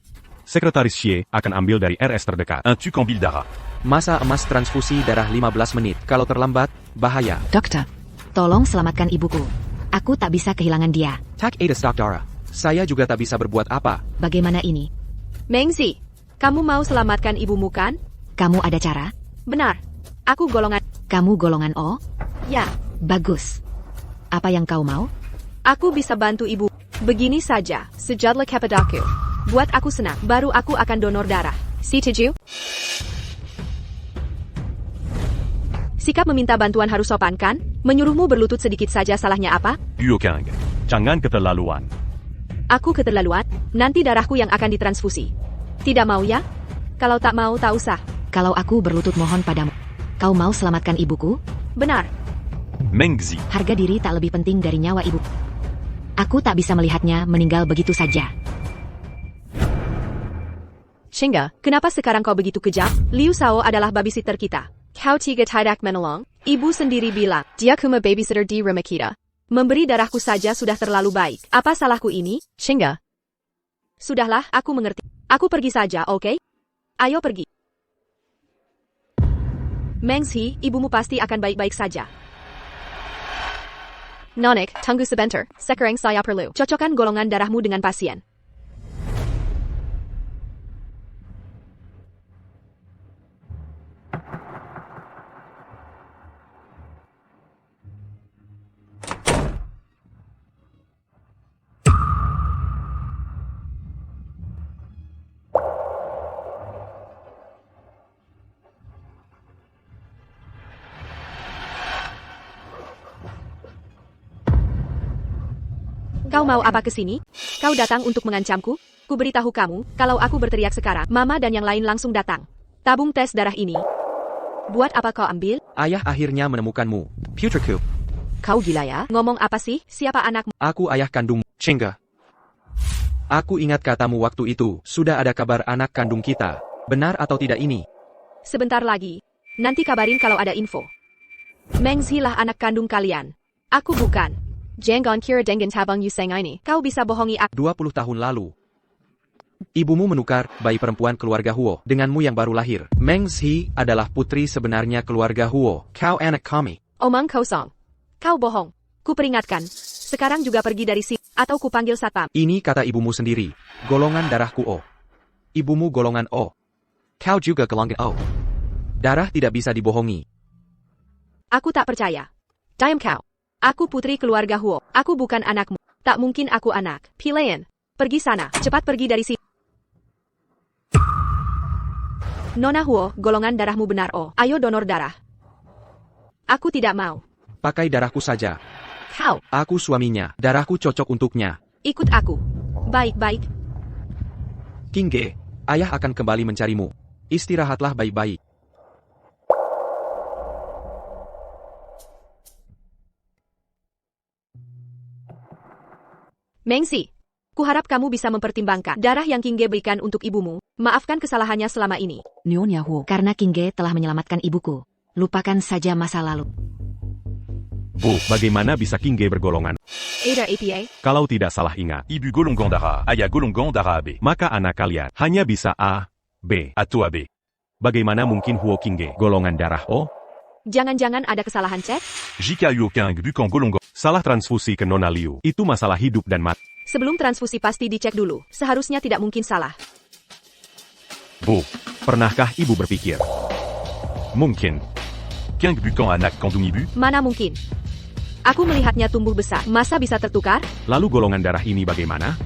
Sekretaris Xie akan ambil dari RS terdekat.
Un tuc en bile darah.
Masa emas transfusi darah 15 menit. Kalau terlambat, bahaya.
Dokter.
Tolong selamatkan ibuku. Aku tak bisa kehilangan dia.
Tak ada stok darah. Saya juga tak bisa berbuat apa.
Bagaimana ini?
Meng Zi, kamu mau selamatkan ibumu kan?
Kamu ada cara?
Benar. Aku golongan...
Kamu golongan O?
Ya,
Bagus. Apa yang kau mau?
aku bisa bantu ibu. Begini saja, sejadlah kepadaku. Buat aku senang, baru aku akan donor darah. Setuju? Sikap meminta bantuan harus sopan kan? Menyuruhmu berlutut sedikit saja salahnya apa?
Yuo Kang.
Jangan keterlaluan.
Aku keterlaluan, nanti darahku yang akan ditransfusi. Tidak mau ya? Kalau tak mau, tak usah.
Kalau aku berlutut mohon padamu. Kau mau selamatkan ibuku?
Benar.
Mengzi.
Harga diri tak lebih penting dari nyawa ibu. Aku tak bisa melihatnya meninggal begitu saja.
Shinga, kenapa sekarang kau begitu kejam? Liu Sao adalah babysitter kita. Kau tidak menolong? Ibu sendiri bilang, dia cuma babysitter di rumah kita. Memberi darahku saja sudah terlalu baik. Apa salahku ini, Shinga? Sudahlah, aku mengerti. Aku pergi saja, oke? Ayo pergi. Mengzi, ibumu pasti akan baik-baik saja. Nonik, tunggu sebentar. Sekarang saya perlu cocokkan golongan darahmu dengan pasien. Kau mau apa ke sini? Kau datang untuk mengancamku? Ku beritahu kamu, kalau aku berteriak sekarang, Mama dan yang lain langsung datang. Tabung tes darah ini. Buat apa kau ambil?
Ayah akhirnya menemukanmu. Putriku.
Kau gila ya? Ngomong apa sih? Siapa anakmu?
Aku ayah kandung, Shinga. Aku ingat katamu waktu itu, sudah ada kabar anak kandung kita. Benar atau tidak ini?
Sebentar lagi. Nanti kabarin kalau ada info. Mengzi lah anak kandung kalian. Aku bukan. Jangan kira dengan tabang Yuseng ini. Kau bisa bohongi aku.
20 tahun lalu. Ibumu menukar bayi perempuan keluarga Huo denganmu yang baru lahir. Mengzi adalah putri sebenarnya keluarga Huo. Kau anak kami.
Omong kosong. Kau bohong. Ku peringatkan. Sekarang juga pergi dari sini. Atau ku panggil satpam.
Ini kata ibumu sendiri. Golongan darahku O. Ibumu golongan O. Kau juga golongan O. Darah tidak bisa dibohongi.
Aku tak percaya. Diam kau. Aku putri keluarga Huo. Aku bukan anakmu. Tak mungkin aku anak. Pilayan. Pergi sana. Cepat pergi dari sini. Nona Huo, golongan darahmu benar O. Ayo donor darah. Aku tidak mau.
Pakai darahku saja.
Kau.
Aku suaminya. Darahku cocok untuknya.
Ikut aku. Baik-baik.
Kingge, ayah akan kembali mencarimu. Istirahatlah baik-baik.
Mengzi, kuharap kamu bisa mempertimbangkan darah yang Kingge berikan untuk ibumu. Maafkan kesalahannya selama ini.
Nyonya Huo.
Karena Kingge telah menyelamatkan ibuku. Lupakan saja masa lalu.
Bu, bagaimana bisa Kingge bergolongan?
Ada APA?
Kalau tidak salah ingat,
Ibu golongan darah. Aya golongan darah AB.
maka anak kalian hanya bisa A, B.
Atau AB.
Bagaimana mungkin Huo Kingge golongan darah O?
Jangan-jangan ada kesalahan cek?
Jika Yukang bukan golongan.
Salah transfusi ke Nona Liu. Itu masalah hidup dan mati.
Sebelum transfusi pasti dicek dulu. Seharusnya tidak mungkin salah.
Bu, pernahkah ibu berpikir? Mungkin.
Kang bukan anak kandung ibu.
Mana mungkin? Aku melihatnya tumbuh besar. Masa bisa tertukar?
Lalu golongan darah ini bagaimana?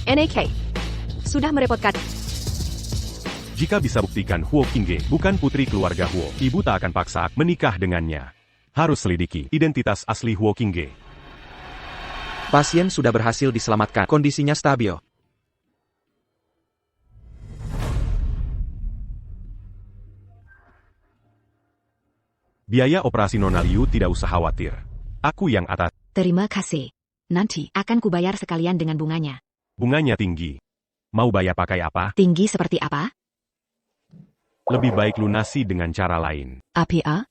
NAK. Sudah merepotkan.
Jika bisa buktikan Huo Kingge bukan putri keluarga Huo, ibu tak akan paksa menikah dengannya. Harus selidiki identitas asli Huo Kingge.
Pasien sudah berhasil diselamatkan. Kondisinya stabil.
Biaya operasi Nona Liu tidak usah khawatir. Aku yang atas.
Terima kasih.
Nanti.
Akan kubayar sekalian dengan bunganya.
Bunganya tinggi. Mau bayar pakai apa?
Tinggi seperti apa?
Lebih baik lunasi dengan cara lain.
APA?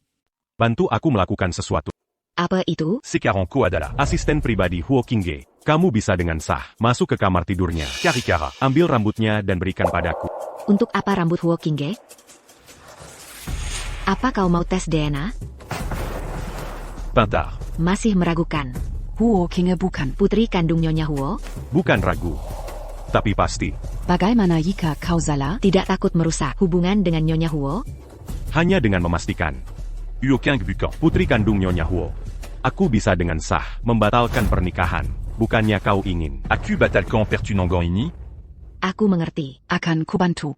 Bantu aku melakukan sesuatu.
Apa itu?
Sekarang ku adalah
Asisten pribadi Huo Kingge. Kamu bisa dengan sah masuk ke kamar tidurnya.
Karikara.
Ambil rambutnya dan berikan padaku.
Untuk apa rambut Huo Kingge? Apa kau mau tes DNA?
Pintar.
Masih meragukan.
Huo Kingge bukan.
Putri kandung Nyonya Huo?
Bukan ragu. Tapi pasti.
Bagaimana jika kau salah?
Tidak takut merusak hubungan dengan Nyonya Huo?
Hanya dengan memastikan.
Yukang bukan.
Putri kandung Nyonya Huo. Aku bisa dengan sah membatalkan pernikahan. Bukannya kau ingin.
Aku batalkan pertunangan ini.
Aku mengerti.
Akan kubantu.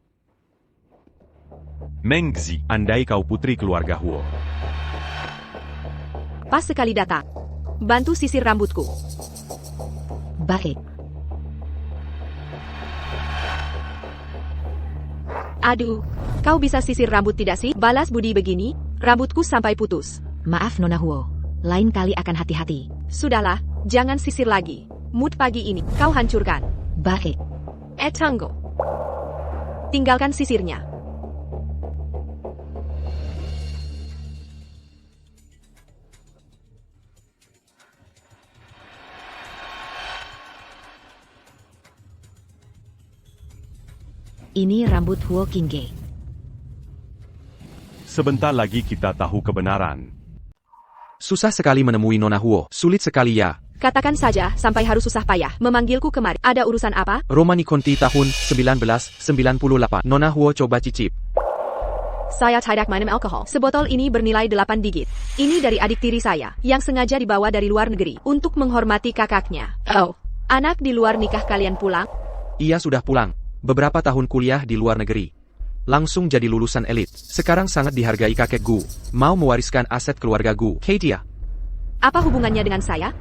Mengzi.
Andai kau putri keluarga Huo.
Pas sekali datang. Bantu sisir rambutku.
Baik.
Aduh. Kau bisa sisir rambut tidak sih? Balas budi begini, rambutku sampai putus.
Maaf Nona Huo, lain kali akan hati-hati.
Sudahlah, jangan sisir lagi. Mood pagi ini, kau hancurkan.
Baik.
Tunggu. Tinggalkan sisirnya.
Ini rambut Huo Qingge.
Sebentar lagi kita tahu kebenaran.
Susah sekali menemui Nona Huo, sulit sekali ya.
Katakan saja, sampai harus susah payah memanggilku kemari. Ada urusan apa?
Romani Conti tahun 1998. Nona Huo coba cicip.
Saya tidak minum alkohol. Sebotol ini bernilai 8 digit. Ini dari adik tiri saya, yang sengaja dibawa dari luar negeri, untuk menghormati kakaknya. Oh, anak di luar nikah kalian pulang?
Ia sudah pulang. Beberapa tahun kuliah di luar negeri. Langsung jadi lulusan elit. Sekarang sangat dihargai kakek Gu. Mau mewariskan aset keluarga Gu. Katia.
Apa hubungannya dengan saya?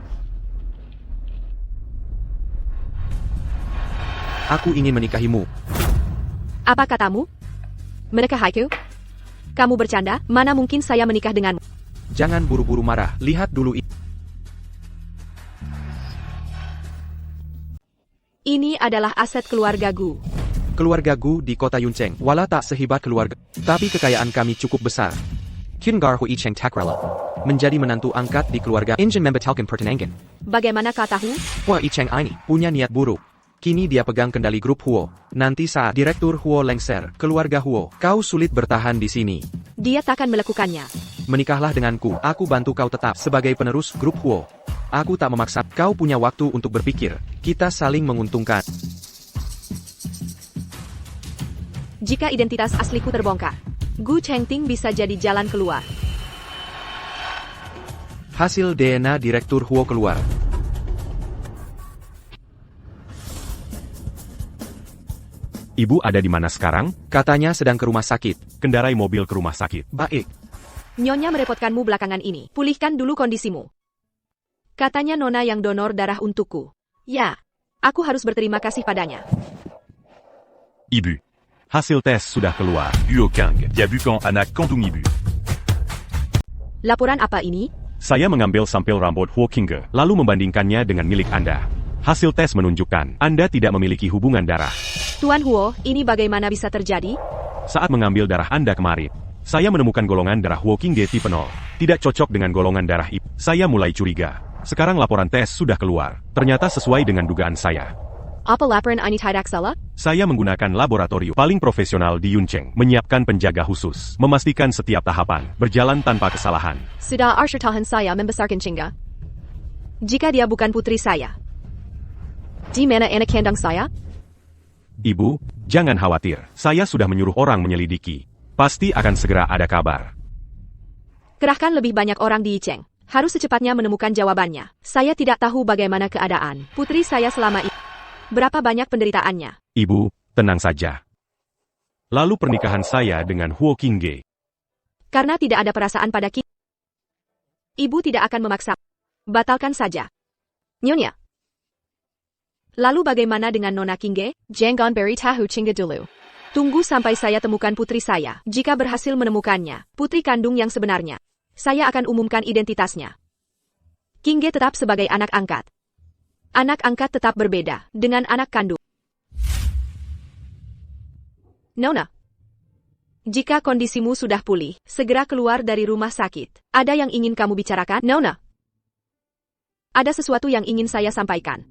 Aku ingin menikahimu.
Apa katamu? Menikahiku? Kamu bercanda? Mana mungkin saya menikah denganmu?
Jangan buru-buru marah. Lihat dulu
Ini adalah aset keluarga Gu.
keluarga Gu di kota Yuncheng. Walau tak sehebat keluarga, tapi kekayaan kami cukup besar. Kyungar Hui Cheng Takrela. Menjadi menantu angkat di keluarga Injin Membetalkan Pertenangan.
Bagaimana katamu?
Hua Icheng ini punya niat buruk. Kini dia pegang kendali grup Huo. Nanti saat Direktur Huo lengser, keluarga Huo, kau sulit bertahan di sini.
Dia takkan melakukannya.
Menikahlah denganku, aku bantu kau tetap sebagai penerus grup Huo. Aku tak memaksa, kau punya waktu untuk berpikir. Kita saling menguntungkan.
Jika identitas asliku terbongkar, Gu Chengting bisa jadi jalan keluar.
Hasil DNA Direktur Huo keluar.
Ibu ada di mana sekarang?
Katanya sedang ke rumah sakit.
Kendarai mobil ke rumah sakit.
Baik.
Nyonya merepotkanmu belakangan ini. Pulihkan dulu kondisimu. Katanya Nona yang donor darah untukku. Ya, aku harus berterima kasih padanya.
Ibu. Hasil tes sudah keluar.
Huo Kang, dia bukan anak kandung ibu.
Laporan apa ini?
Saya mengambil sampel rambut Huo Qingge, lalu membandingkannya dengan milik Anda. Hasil tes menunjukkan Anda tidak memiliki hubungan darah.
Tuan Huo, ini bagaimana bisa terjadi?
Saat mengambil darah Anda kemarin, saya menemukan golongan darah Huo Qingge tipe 0. Tidak cocok dengan golongan darah ibu. Saya mulai curiga. Sekarang laporan tes sudah keluar. Ternyata sesuai dengan dugaan saya.
Apa laporan ini tidak salah?
Saya menggunakan laboratorium paling profesional di Yuncheng, menyiapkan penjaga khusus, memastikan setiap tahapan berjalan tanpa kesalahan.
Sudah asyartahan saya membesarkan Qingge. Jika dia bukan putri saya, di mana anak kandung saya?
Ibu, jangan khawatir. Saya sudah menyuruh orang menyelidiki. Pasti akan segera ada kabar.
Kerahkan lebih banyak orang di Yicheng. Harus secepatnya menemukan jawabannya. Saya tidak tahu bagaimana keadaan putri saya selama ini. Berapa banyak penderitaannya?
Ibu, tenang saja. Lalu pernikahan saya dengan Huo Qingge.
Karena tidak ada perasaan pada kita. Ibu tidak akan memaksa. Batalkan saja. Nyonya. Lalu bagaimana dengan Nona Qingge? Jangan beri tahu Qingge dulu. Tunggu sampai saya temukan putri saya. Jika berhasil menemukannya, putri kandung yang sebenarnya, saya akan umumkan identitasnya. Qingge tetap sebagai anak angkat. Anak angkat tetap berbeda dengan anak kandung. Nona. Jika kondisimu sudah pulih, segera keluar dari rumah sakit. Ada yang ingin kamu bicarakan? Nona. Ada sesuatu yang ingin saya sampaikan.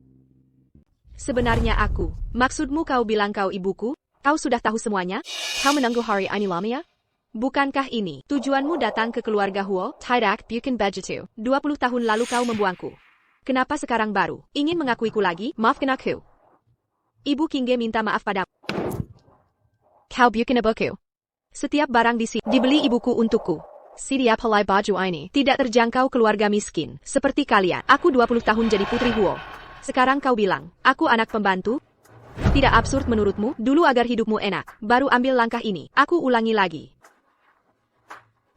Sebenarnya aku, maksudmu kau bilang kau ibuku? Kau sudah tahu semuanya? Kau menunggu hari ini lama ya? Bukankah ini tujuanmu datang ke keluarga Huo? Tidak, bukan begitu. 20 tahun lalu kau membuangku. Kenapa sekarang baru ingin mengakuiku lagi? Maafkan aku. Ibu Qingge minta maaf padamu. Kau bukan ibuku. Setiap barang di sini dibeli ibuku untukku. Setiap helai baju ini tidak terjangkau keluarga miskin seperti kalian. Aku 20 tahun jadi putri Huo. Sekarang kau bilang, aku anak pembantu? Tidak absurd menurutmu? Dulu agar hidupmu enak, baru ambil langkah ini. Aku ulangi lagi.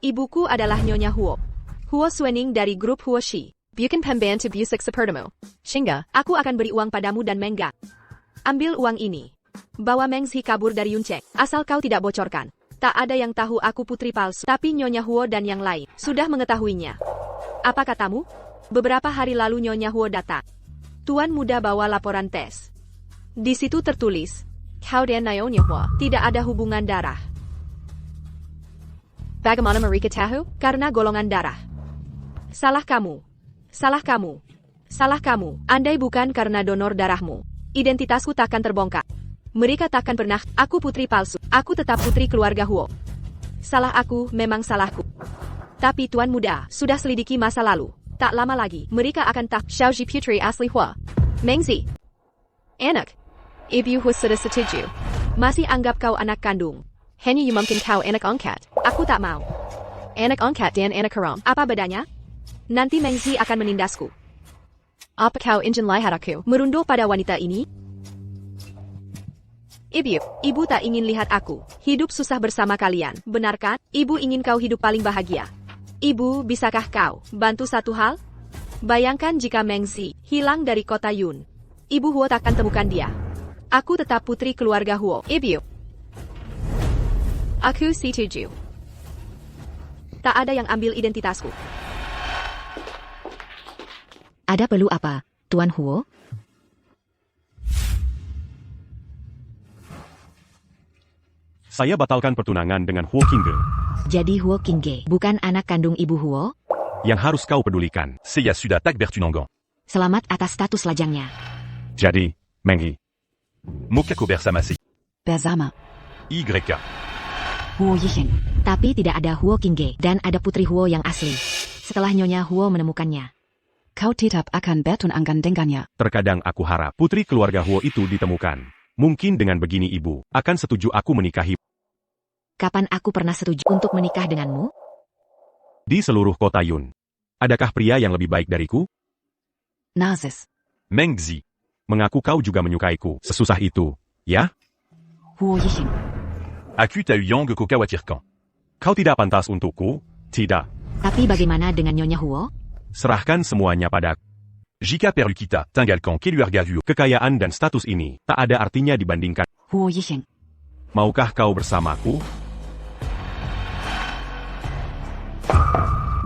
Ibuku adalah Nyonya Huo. Huo Suening dari grup Huo Shi. Bukan pembantu busuk sepertimu. Qingge, aku akan beri uang padamu dan Mengga. Ambil uang ini. Bawa Mengzi kabur dari Yuncheng, asal kau tidak bocorkan. Tak ada yang tahu aku putri palsu, tapi Nyonya Huo dan yang lain sudah mengetahuinya. Apa katamu? Beberapa hari lalu Nyonya Huo datang. Tuan muda bawa laporan tes. Di situ tertulis, kau dan Nyonya Huo tidak ada hubungan darah. Bagaimana mereka tahu? Karena golongan darah. Salah kamu. Salah kamu. Salah kamu. Andai bukan karena donor darahmu, identitasku takkan terbongkar. Mereka takkan pernah. Aku putri palsu. Aku tetap putri keluarga Huo. Salah aku, memang salahku. Tapi tuan muda sudah selidiki masa lalu. Tak lama lagi, mereka akan tahu. Xiaoji putri asli Huo. Mengzi. Anak. Ibu Huo sudah setuju. Masih anggap kau anak kandung. Hanya mungkin kau anak angkat. Aku tak mau. Anak angkat dan anak haram. Apa bedanya? Nanti Mengzi akan menindasku. Apa kau ingin lihat aku merunduk pada wanita ini? Ibu tak ingin lihat aku hidup susah bersama kalian, benar kan? Ibu ingin kau hidup paling bahagia. Ibu, bisakah kau bantu satu hal? Bayangkan jika Mengzi hilang dari kota Yun. Ibu Huo takkan temukan dia. Aku tetap putri keluarga Huo. Ibu. Aku setuju. Tak ada yang ambil identitasku.
Ada perlu apa, Tuan Huo?
Saya batalkan pertunangan dengan Huo Qingge.
Jadi Huo Qingge bukan anak kandung Ibu Huo?
Yang harus kau pedulikan.
Seiya sudah tak bertunangan.
Selamat atas status lajangnya.
Jadi, Mengzi.
Mokako bersama si
Bersama.
YK.
Huo Yixing.
Tapi tidak ada Huo Qingge dan ada putri Huo yang asli. Setelah Nyonya Huo menemukannya.
Kau tetap akan bertunangan dengannya.
Terkadang aku harap putri keluarga Huo itu ditemukan. Mungkin dengan begini ibu akan setuju aku menikahi.
Kapan aku pernah setuju untuk menikah denganmu?
Di seluruh kota Yun. Adakah pria yang lebih baik dariku?
Nazis.
Mengzi.
Mengaku kau juga menyukaiku. Sesusah itu, ya?
Huo Yixing.
Aku tak yang ko khawatirkan.
Kau tidak pantas untukku? Tidak.
Tapi bagaimana dengan Nyonya Huo?
Serahkan semuanya padaku.
Jika perlu kita tinggalkan keluarga Huo.
Kekayaan dan status ini tak ada artinya dibandingkan.
Huo Yixing.
Maukah kau bersamaku?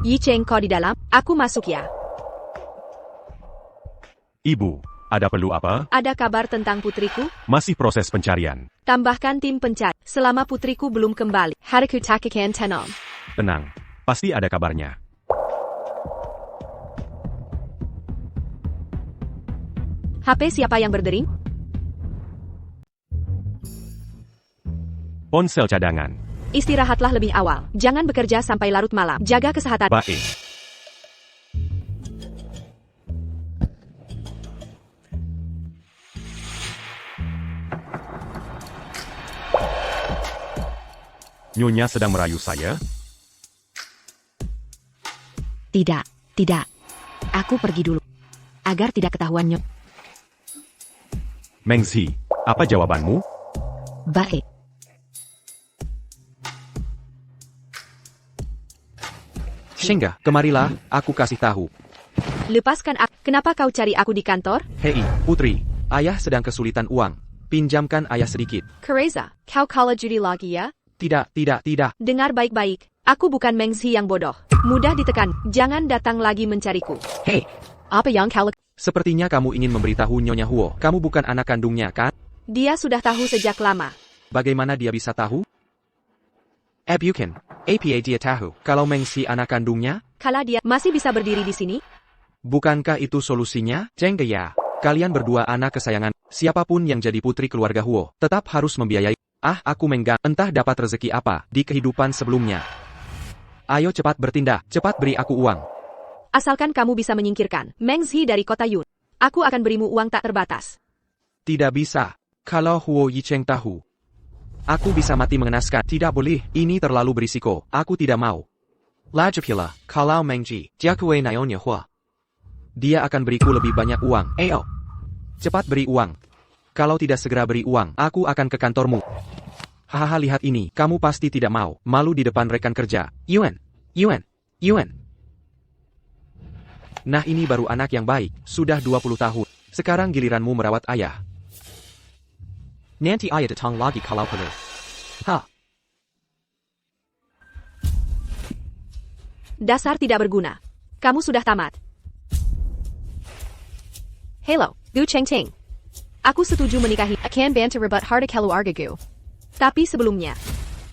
Yi Cheng kau di dalam? Aku masuk ya.
Ibu, ada perlu apa?
Ada kabar tentang putriku?
Masih proses pencarian.
Tambahkan tim pencari. Selama putriku belum kembali, hariku tak akan tenang.
Tenang, pasti ada kabarnya.
HP siapa yang berdering?
Ponsel cadangan.
Istirahatlah lebih awal. Jangan bekerja sampai larut malam. Jaga kesehatan.
Baik. Nyonya sedang merayu saya?
Tidak, tidak. Aku pergi dulu. Agar tidak ketahuan Nyonya.
Mengzi, apa jawabanmu?
Baik.
Shengga, kemarilah, aku kasih tahu.
Lepaskan aku. Kenapa kau cari aku di kantor?
Hei, putri, ayah sedang kesulitan uang. Pinjamkan ayah sedikit.
Kereza, kau kalah judi lagi ya?
Tidak, tidak, tidak.
Dengar baik-baik. Aku bukan Mengzi yang bodoh. Mudah ditekan. Jangan datang lagi mencariku.
Hei,
Apa yang kau lakukan?
sepertinya kamu ingin memberitahu Nyonya Huo. Kamu bukan anak kandungnya, kan?
Dia sudah tahu sejak lama.
Bagaimana dia bisa tahu? Bukan. Apa dia tahu kalau Mengzi anak kandungnya?
Kalau dia masih bisa berdiri di sini,
Bukankah itu solusinya? Jengge ya. Kalian berdua anak kesayangan. Siapapun yang jadi putri keluarga Huo, tetap harus membiayai. Aku entah dapat rezeki apa di kehidupan sebelumnya. Ayo cepat bertindak, cepat beri aku uang.
asalkan kamu bisa menyingkirkan Mengzi dari kota Yun. Aku akan berimu uang tak terbatas.
Tidak bisa. Kalau Huo Yicheng tahu, aku bisa mati mengenaskan. Tidak boleh, ini terlalu berisiko. Aku tidak mau. Lagi pula, kalau Mengzi, dia kue Nyonya Huo, dia akan beriku lebih banyak uang. Ayo, cepat beri uang. Kalau tidak segera beri uang, aku akan ke kantormu. Hahaha, lihat ini, kamu pasti tidak mau. Malu di depan rekan kerja. Yuan. Nah, ini baru anak yang baik. Sudah 20 tahun. Sekarang giliranmu merawat ayah. Nanti ayah datang lagi kalau perlu. Ha.
Dasar tidak berguna. Kamu sudah tamat. Hello, Gu Chengting. Aku setuju menikahi. Akan bantu rebut harta keluarga Gu. Tapi sebelumnya,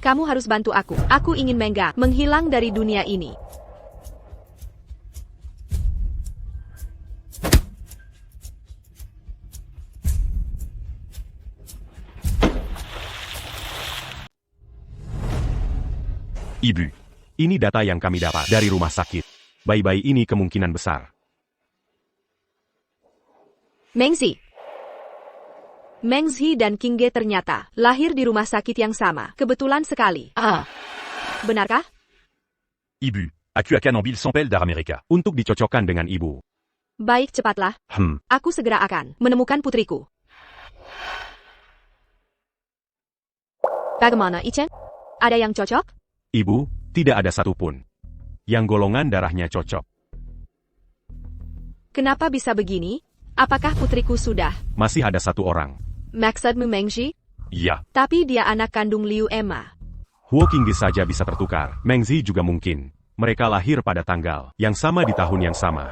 kamu harus bantu aku. Aku ingin Menggang menghilang dari dunia ini.
Ibu. Ini data yang kami dapat dari rumah sakit. Bayi-bayi ini kemungkinan besar.
Mengzi. Mengzi dan Qingge ternyata lahir di rumah sakit yang sama. Kebetulan sekali. Benarkah?
Ibu. Aku akan ambil sampel darah mereka.
Untuk dicocokkan dengan ibu.
Baik, cepatlah. Aku segera akan menemukan putriku. Bagaimana, Ichen? Ada yang cocok?
Ibu, tidak ada satupun. Yang golongan darahnya cocok.
Kenapa bisa begini? Apakah putriku sudah?
Masih ada satu orang.
Maksudmu Mengzi?
Ya.
Tapi dia anak kandung Liu Emma.
Huo Qingge saja bisa tertukar. Mengzi juga mungkin. Mereka lahir pada tanggal yang sama di tahun yang sama.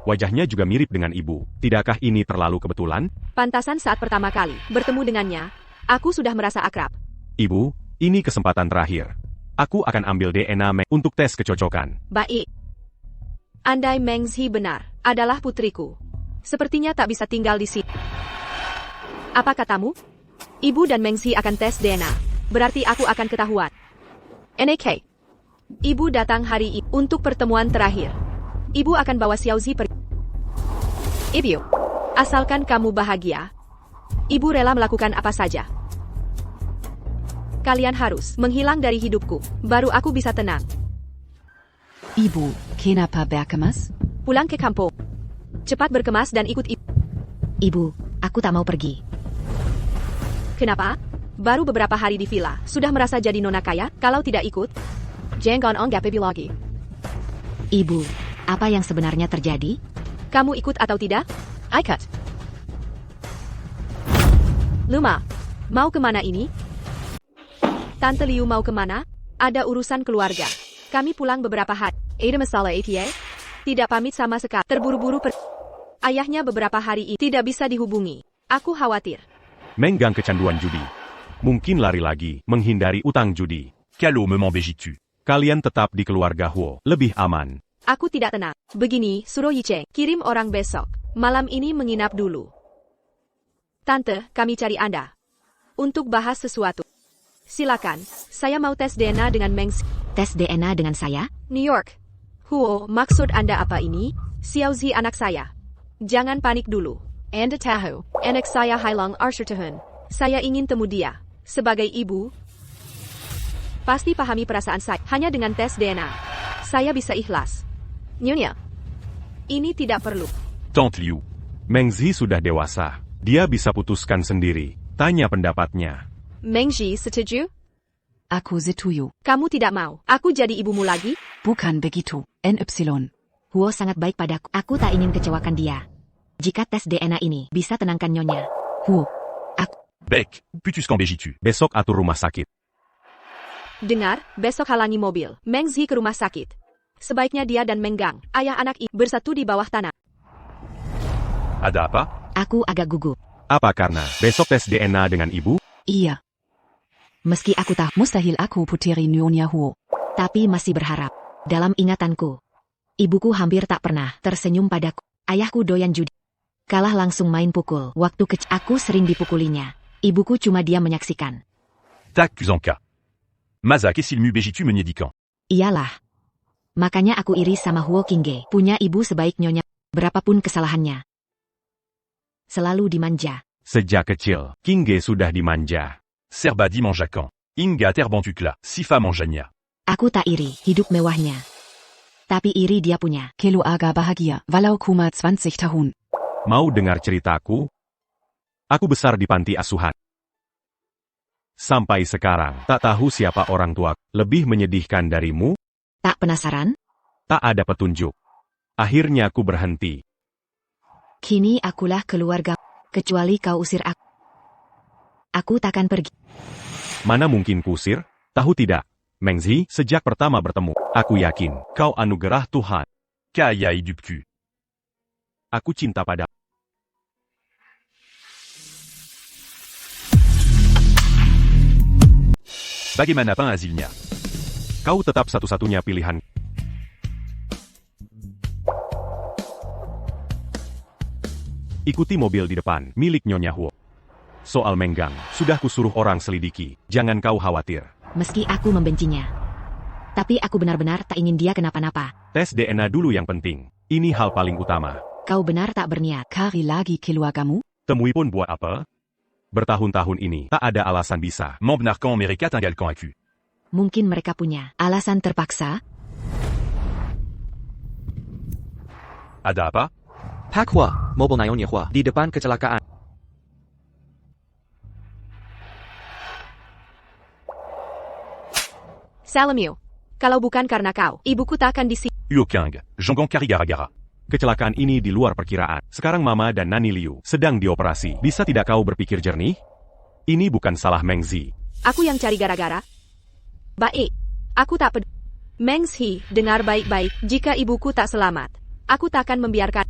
Wajahnya juga mirip dengan ibu. Tidakkah ini terlalu kebetulan?
Pantasan saat pertama kali bertemu dengannya, aku sudah merasa akrab.
Ibu, ini kesempatan terakhir. Aku akan ambil DNA untuk tes kecocokan.
Baik. Andai Mengzi benar, adalah putriku. Sepertinya tak bisa tinggal di sini. Apa katamu? Ibu dan Mengzi akan tes DNA. Berarti aku akan ketahuan. NAK. Ibu datang hari ini untuk pertemuan terakhir. Ibu akan bawa Xiaozi pergi. Ibu, asalkan kamu bahagia, ibu rela melakukan apa saja. Kalian harus menghilang dari hidupku, baru aku bisa tenang.
Ibu, kenapa berkemas?
Pulang ke kampung. Cepat berkemas dan ikut ibu.
Ibu, aku tak mau pergi.
Kenapa? Baru beberapa hari di villa, sudah merasa jadi nona kaya? Kalau tidak ikut, jangan anggap baby lagi.
Ibu, apa yang sebenarnya terjadi?
Kamu ikut atau tidak? Ikut. Luma, mau kemana ini? Tante Liu mau kemana? Ada urusan keluarga. Kami pulang beberapa hari. Ada masalah ATA? Tidak pamit sama sekali. Terburu-buru Ayahnya beberapa hari ini tidak bisa dihubungi. Aku khawatir.
Menggang kecanduan judi. Mungkin lari lagi, menghindari utang judi.
Calo me m'embêtis-tu.
Kalian tetap di keluarga Huo, lebih aman.
Aku tidak tenang. Begini, suruh Yicheng kirim orang besok. Malam ini menginap dulu. Tante, kami cari Anda. Untuk bahas sesuatu. Silakan, saya mau tes DNA dengan Mengzi.
Tes DNA dengan saya?
New York. Huo, maksud Anda apa ini? Xiaozi anak saya. Jangan panik dulu. Anda tahu, anak saya hilang Arsyatuhun. Saya ingin temu dia. Sebagai ibu, pasti pahami perasaan saya. Hanya dengan tes DNA, saya bisa ikhlas. Nyonya, ini tidak perlu.
Tante Liu.
Mengzi sudah dewasa. Dia bisa putuskan sendiri. Tanya pendapatnya.
Mengzi setuju?
Aku setuju.
Kamu tidak mau. Aku jadi ibumu lagi?
Bukan begitu. NY.
Huo sangat baik padaku. Aku tak ingin kecewakan dia. Jika tes DNA ini bisa tenangkan Nyonya.
Huo.
Bec, putus qu'embêtis-tu.
Besok atur rumah sakit.
Dengar, besok halangi mobil Mengzi ke rumah sakit. Sebaiknya dia dan Menggang, ayah anak ini, bersatu di bawah tanah.
Ada apa?
Aku agak gugup.
Apa karena besok tes DNA dengan ibu?
Iya.
Meski aku tahu,
Mustahil aku putri Nyonya Huo.
tapi masih berharap. Dalam ingatanku, ibuku hampir tak pernah tersenyum padaku. Ayahku doyan judi. Kalah langsung main pukul. Waktu kecil aku sering dipukulinya. Ibuku cuma diam menyaksikan.
Tac Kuzanka. Maza qu'est-il m'embêtis-tu menyedikant.
Iyalah. Makanya aku iri sama Huo Qingge. Punya ibu sebaik Nyonya. Berapapun kesalahannya. Selalu dimanja.
Sejak kecil, Qingge sudah dimanja.
Serba di manjakan. Inga terbantukla, sifa manjanya.
Aku tak iri hidup mewahnya. Tapi iri dia punya.
Keluarga bahagia, walau cuma 20 tahun.
Mau dengar ceritaku? Aku besar di panti asuhan. Sampai sekarang, tak tahu siapa orang tua. Lebih menyedihkan darimu?
Tak penasaran?
Tak ada petunjuk. Akhirnya aku berhenti.
Kini akulah keluarga. Kecuali kau usir aku. Aku takkan pergi.
Mana mungkin kusir? Tahu tidak? Mengzi, sejak pertama bertemu, aku yakin kau anugerah Tuhan.
Kayai du cul.
Aku cinta pada.
Bagaimana hasilnya?
Kau tetap satu-satunya pilihan. Ikuti mobil di depan, milik Nyonya Huo. Soal Menggang, sudah kusuruh orang selidiki, jangan kau khawatir.
Meski aku membencinya. Tapi aku benar-benar tak ingin dia kenapa-napa.
Tes DNA dulu yang penting, ini hal paling utama.
Kau benar tak berniat.
Cari lagi keluargamu?
Temui pun buat apa? Bertahun-tahun ini, tak ada alasan bisa.
Membre narquant America tinggal convaincu.
Mungkin mereka punya alasan terpaksa.
Ada apa?
Pak Hua, mobil Nyonya Hua, di depan kecelakaan.
Salamio. Kalau bukan karena kau, ibuku tak akan di sini.
Uokang, Jongon Karigara-gara.
Kecelakaan ini di luar perkiraan. Sekarang Mama dan Nani Liu sedang dioperasi. Bisa tidak kau berpikir jernih? Ini bukan salah Mengzi.
Aku yang cari gara-gara. Baik. Aku tak peduli. Mengzi, dengar baik-baik. Jika ibuku tak selamat, aku tak akan membiarkan.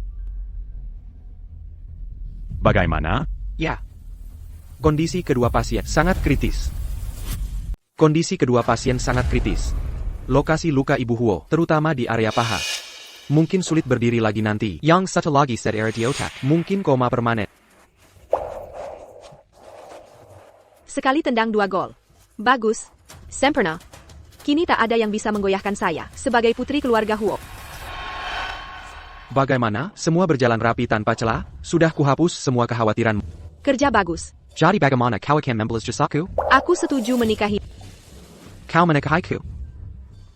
Bagaimana?
Ya. Kondisi kedua pasien sangat kritis. Kondisi kedua pasien sangat kritis. Lokasi luka Ibu Huo, terutama di area paha. Mungkin sulit berdiri lagi nanti. Yang satu lagi set area di otak. Mungkin koma permanen.
Sekali tendang 2 gol. Bagus. Sempurna. Kini tak ada yang bisa menggoyahkan saya, sebagai putri keluarga Huo.
Bagaimana? Semua berjalan rapi tanpa celah? Sudah kuhapus semua kekhawatiran.
Kerja bagus.
Jadi bagaimana kau akan membalas jasaku?
Aku setuju menikahi.
Kau menikahiku.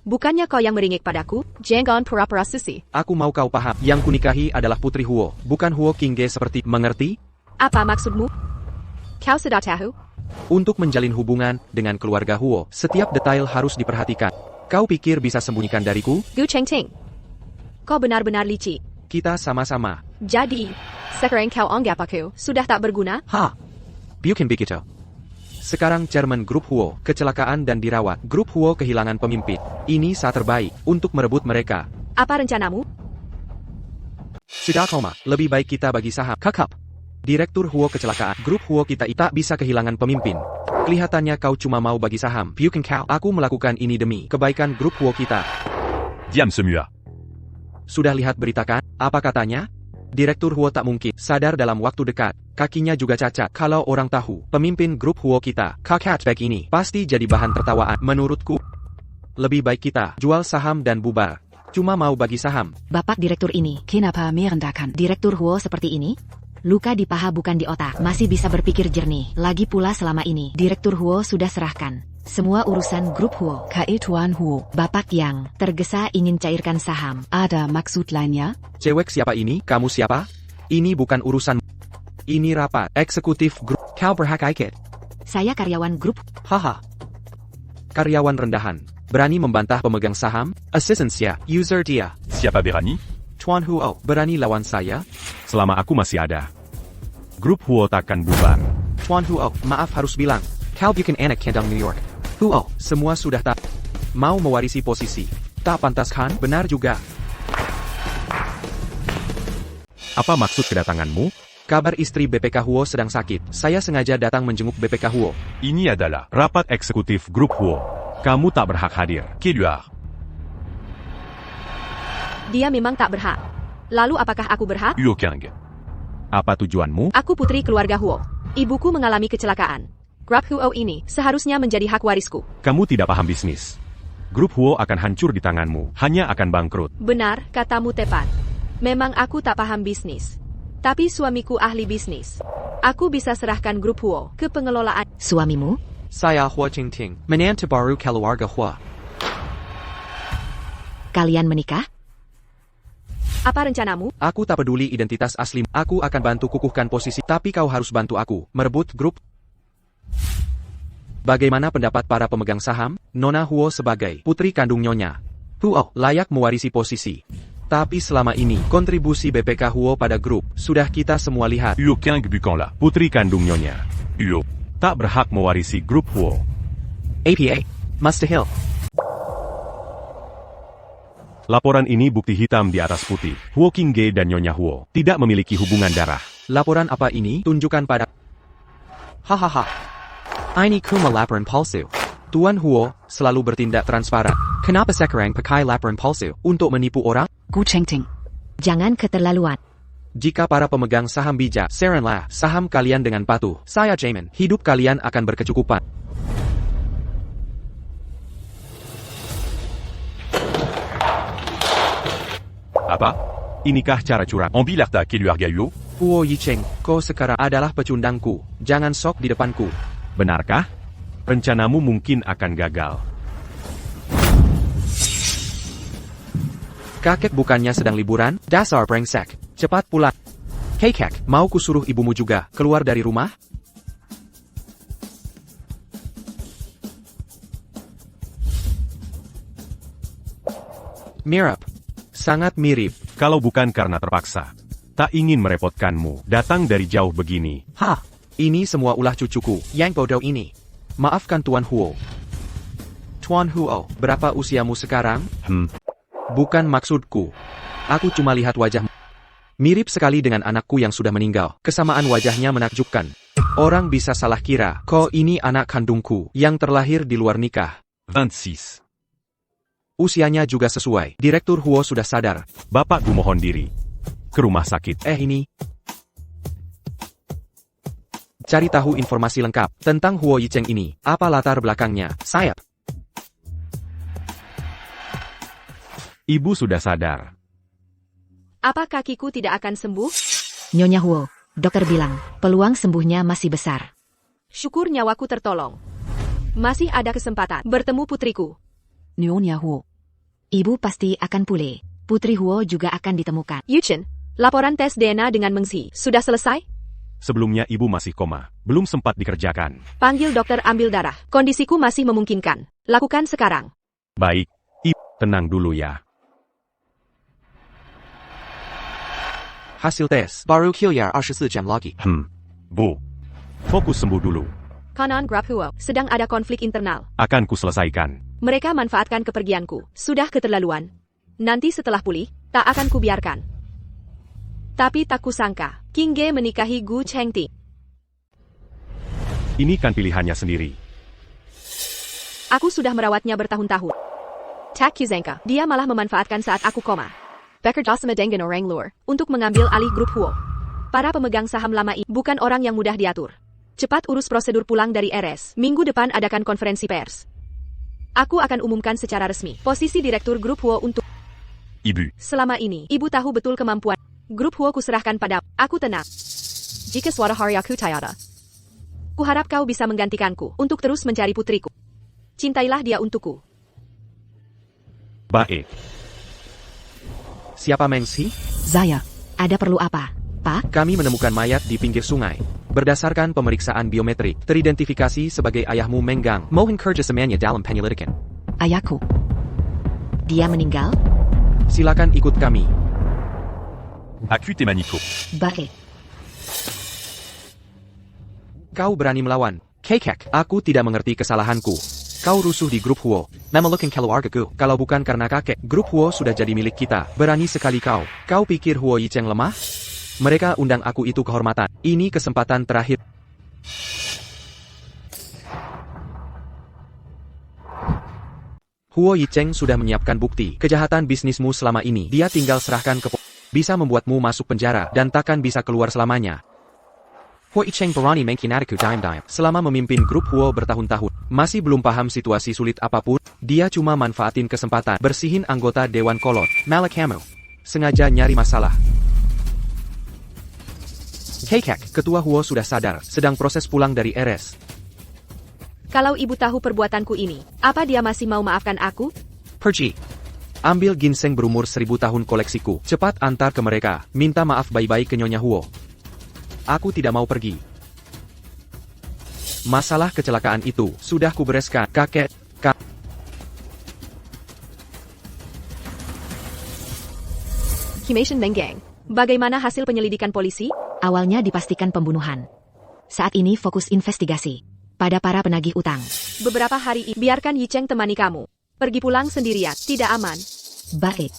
Bukannya kau yang meringik padaku? Jangan pura-pura sisi.
Aku mau kau paham. Yang kunikahi adalah putri Huo, bukan Huo Qingge seperti. Mengerti?
Apa maksudmu? Kau sudah tahu?
Untuk menjalin hubungan dengan keluarga Huo, setiap detail harus diperhatikan. Kau pikir bisa sembunyikan dariku?
Gu Cheng Ting. Kau benar-benar licik.
Kita sama-sama.
Jadi, sekarang kau anggap aku sudah tak berguna?
Ha! Bukan begitu. Sekarang chairman grup Huo kecelakaan dan dirawat. Grup Huo kehilangan pemimpin. Ini saat terbaik untuk merebut mereka.
Apa rencanamu?
Sudah koma, lebih baik kita bagi saham. Kakap. Direktur Huo kecelakaan. Grup Huo kita tak bisa kehilangan pemimpin. Kelihatannya kau cuma mau bagi saham. Bukan kau. Aku melakukan ini demi kebaikan grup Huo kita.
Diam semua.
Sudah lihat berita kan? Apa katanya? Direktur Huo tak mungkin sadar dalam waktu dekat. Kakinya juga cacat. Kalau orang tahu, pemimpin grup Huo kita, kakak back ini, pasti jadi bahan tertawaan. Menurutku, lebih baik kita jual saham dan bubar. Cuma mau bagi saham.
Bapak direktur ini,
Kenapa merendahkan?
direktur Huo seperti ini? Luka di paha bukan di otak, masih bisa berpikir jernih. Lagi pula selama ini, direktur Huo sudah serahkan semua urusan grup Huo.
Kae Tuan Huo.
Bapak yang tergesa ingin cairkan saham.
Ada maksud lainnya?
Cewek siapa ini? Kamu siapa? Ini bukan urusan. Ini rapat eksekutif grup. Kau berhak ikut.
Saya karyawan grup.
Haha. Karyawan rendahan. Berani membantah pemegang saham? Assistance-nya, user dia.
Siapa berani?
Tuan Huo, berani lawan saya?
Selama aku masih ada, grup Huo takkan bubar.
Tuan Huo, maaf harus bilang. Kau bukan anak kendang New York. Huo, semua sudah tak mau mewarisi posisi. Tak pantas kan? Benar juga.
Apa maksud kedatanganmu?
Kabar istri BPK Huo sedang sakit. Saya sengaja datang menjenguk BPK Huo.
Ini adalah
Rapat eksekutif grup Huo. Kamu tak berhak hadir.
Keluar.
Dia memang tak berhak. Lalu apakah aku berhak?
Uokang.
Apa tujuanmu?
Aku putri keluarga Huo. Ibuku mengalami kecelakaan. Grup Huo ini seharusnya menjadi hak warisku.
Kamu tidak paham bisnis. Grup Huo akan hancur di tanganmu, hanya akan bangkrut.
Benar, katamu tepat. Memang aku tak paham bisnis. Tapi suamiku ahli bisnis. Aku bisa serahkan grup Huo ke pengelolaan.
Suamimu?
Saya Hua Qingting, menantu baru keluarga Hua.
Kalian menikah?
Apa rencanamu?
Aku tak peduli identitas asli. Aku akan bantu kukuhkan posisi, tapi kau harus bantu aku merebut grup. Bagaimana pendapat para pemegang saham? Nona Huo sebagai putri kandung Nyonya Huo layak mewarisi posisi. Tapi selama ini, kontribusi BPK Huo pada grup, sudah kita semua lihat.
Uokang bukanlah
Putri kandung Nyonya
Uo.
tak berhak mewarisi grup Huo.
APA, mustahil.
Laporan ini bukti hitam di atas putih. Huo Qingge dan Nyonya Huo tidak memiliki hubungan darah.
Laporan apa ini? Tunjukkan pada... Hahaha. Ini cuma laporan palsu. Tuan Huo selalu bertindak transparan. Kenapa sekarang pakai laporan palsu untuk menipu orang?
Gu Chengting.
Jangan keterlaluan.
Jika para pemegang saham bijak, saranlah saham kalian dengan patuh. Saya jamin, hidup kalian akan berkecukupan.
Apa? Inikah cara curang?
Ambi l'artaque et lui Argahuo?
Huo Yicheng, kau sekarang adalah pecundangku. Jangan sok di depanku.
Benarkah? Rencanamu mungkin akan gagal.
Kakek bukannya sedang liburan? Dasar brengsek. Cepat pulang. Hei kek, mau kusuruh ibumu juga keluar dari rumah? Mirip. Sangat mirip.
Kalau bukan karena terpaksa. Tak ingin merepotkanmu. Datang dari jauh begini.
Hah? Ini semua ulah cucuku yang bodoh ini. Maafkan Tuan Huo. Tuan Huo, berapa usiamu sekarang? Bukan maksudku. Aku cuma lihat wajahmu. Mirip sekali dengan anakku yang sudah meninggal. Kesamaan wajahnya menakjubkan. Orang bisa salah kira, kau ini anak kandungku yang terlahir di luar nikah.
26.
Usianya juga sesuai. Direktur Huo sudah sadar.
Bapak mohon diri. Ke rumah sakit.
Ini. Cari tahu informasi lengkap tentang Huo Yicheng ini. Apa latar belakangnya? Sayap.
Ibu sudah sadar.
Apa kakiku tidak akan sembuh?
Nyonya Huo, dokter bilang, peluang sembuhnya masih besar.
Syukur nyawaku tertolong. Masih ada kesempatan bertemu putriku.
Nyonya Huo.
Ibu pasti akan pulih. Putri Huo juga akan ditemukan.
Yuchen, laporan tes DNA dengan Mengzi sudah selesai?
Sebelumnya ibu masih koma. Belum sempat dikerjakan.
Panggil dokter ambil darah. Kondisiku masih memungkinkan. Lakukan sekarang.
Baik. Ibu, tenang dulu ya.
Hasil tes baru keluar 24 jam lagi.
Bu. Fokus sembuh dulu.
Kanan Grup Huo sedang ada konflik internal.
Akan kuselesaikan.
Mereka manfaatkan kepergianku. Sudah keterlaluan. Nanti setelah pulih, tak akan kubiarkan. Tapi tak kusangka, Qingge menikahi Gu Chengting.
Ini kan pilihannya sendiri.
Aku sudah merawatnya bertahun-tahun. Tak kusangka, dia malah memanfaatkan saat aku koma. Becker Josama dengan orang luar untuk mengambil alih grup Huo. Para pemegang saham lama ini bukan orang yang mudah diatur. Cepat urus prosedur pulang dari RS. Minggu depan adakan konferensi pers. Aku akan umumkan secara resmi posisi direktur grup Huo untuk...
Ibu.
Selama ini, ibu tahu betul kemampuan. Grup Huo kuserahkan pada... Aku tenang. Jika suatu hari aku tiada, kuharap kau bisa menggantikanku untuk terus mencari putriku. Cintailah dia untukku.
Baik.
Siapa Mengzi?
Saya.
Ada perlu apa, Pak?
Kami menemukan mayat di pinggir sungai. Berdasarkan pemeriksaan biometrik, teridentifikasi sebagai ayahmu Menggang. Mohon kerjasamanya dalam penyelidikan.
Ayahku.
Dia meninggal?
Silakan ikut kami.
Acute Manico.
Baik.
Kau berani melawan. Kekek, aku tidak mengerti kesalahanku. Kau rusuh di grup Huo. Memelukkan keluargaku. Kalau bukan karena kakek, grup Huo sudah jadi milik kita. Berani sekali kau. Kau pikir Huo Yicheng lemah? Mereka undang aku itu kehormatan. Ini kesempatan terakhir. Huo Yicheng sudah menyiapkan bukti kejahatan bisnismu selama ini. Dia tinggal serahkan ke bisa membuatmu masuk penjara dan takkan bisa keluar selamanya. Huo Yicheng berani mengkhianatiku daim-daim selama memimpin grup Huo bertahun-tahun. Masih belum paham situasi sulit apapun, dia cuma manfaatin kesempatan bersihin anggota Dewan Kolot, Malakamu. Sengaja nyari masalah. Kekek, Ketua Huo sudah sadar, sedang proses pulang dari RS.
Kalau ibu tahu perbuatanku ini, apa dia masih mau maafkan aku?
Pergi. Ambil ginseng berumur 1000 tahun koleksiku. Cepat antar ke mereka. Minta maaf baik-baik ke Nyonya Huo. Aku tidak mau pergi. Masalah kecelakaan itu sudah kubereskan, kakek.
Kimation Menggang. Bagaimana hasil penyelidikan polisi?
Awalnya dipastikan pembunuhan. Saat ini fokus investigasi pada para penagih utang.
Beberapa hari ini, biarkan Yicheng temani kamu. Pergi pulang sendirian, tidak aman.
Baik.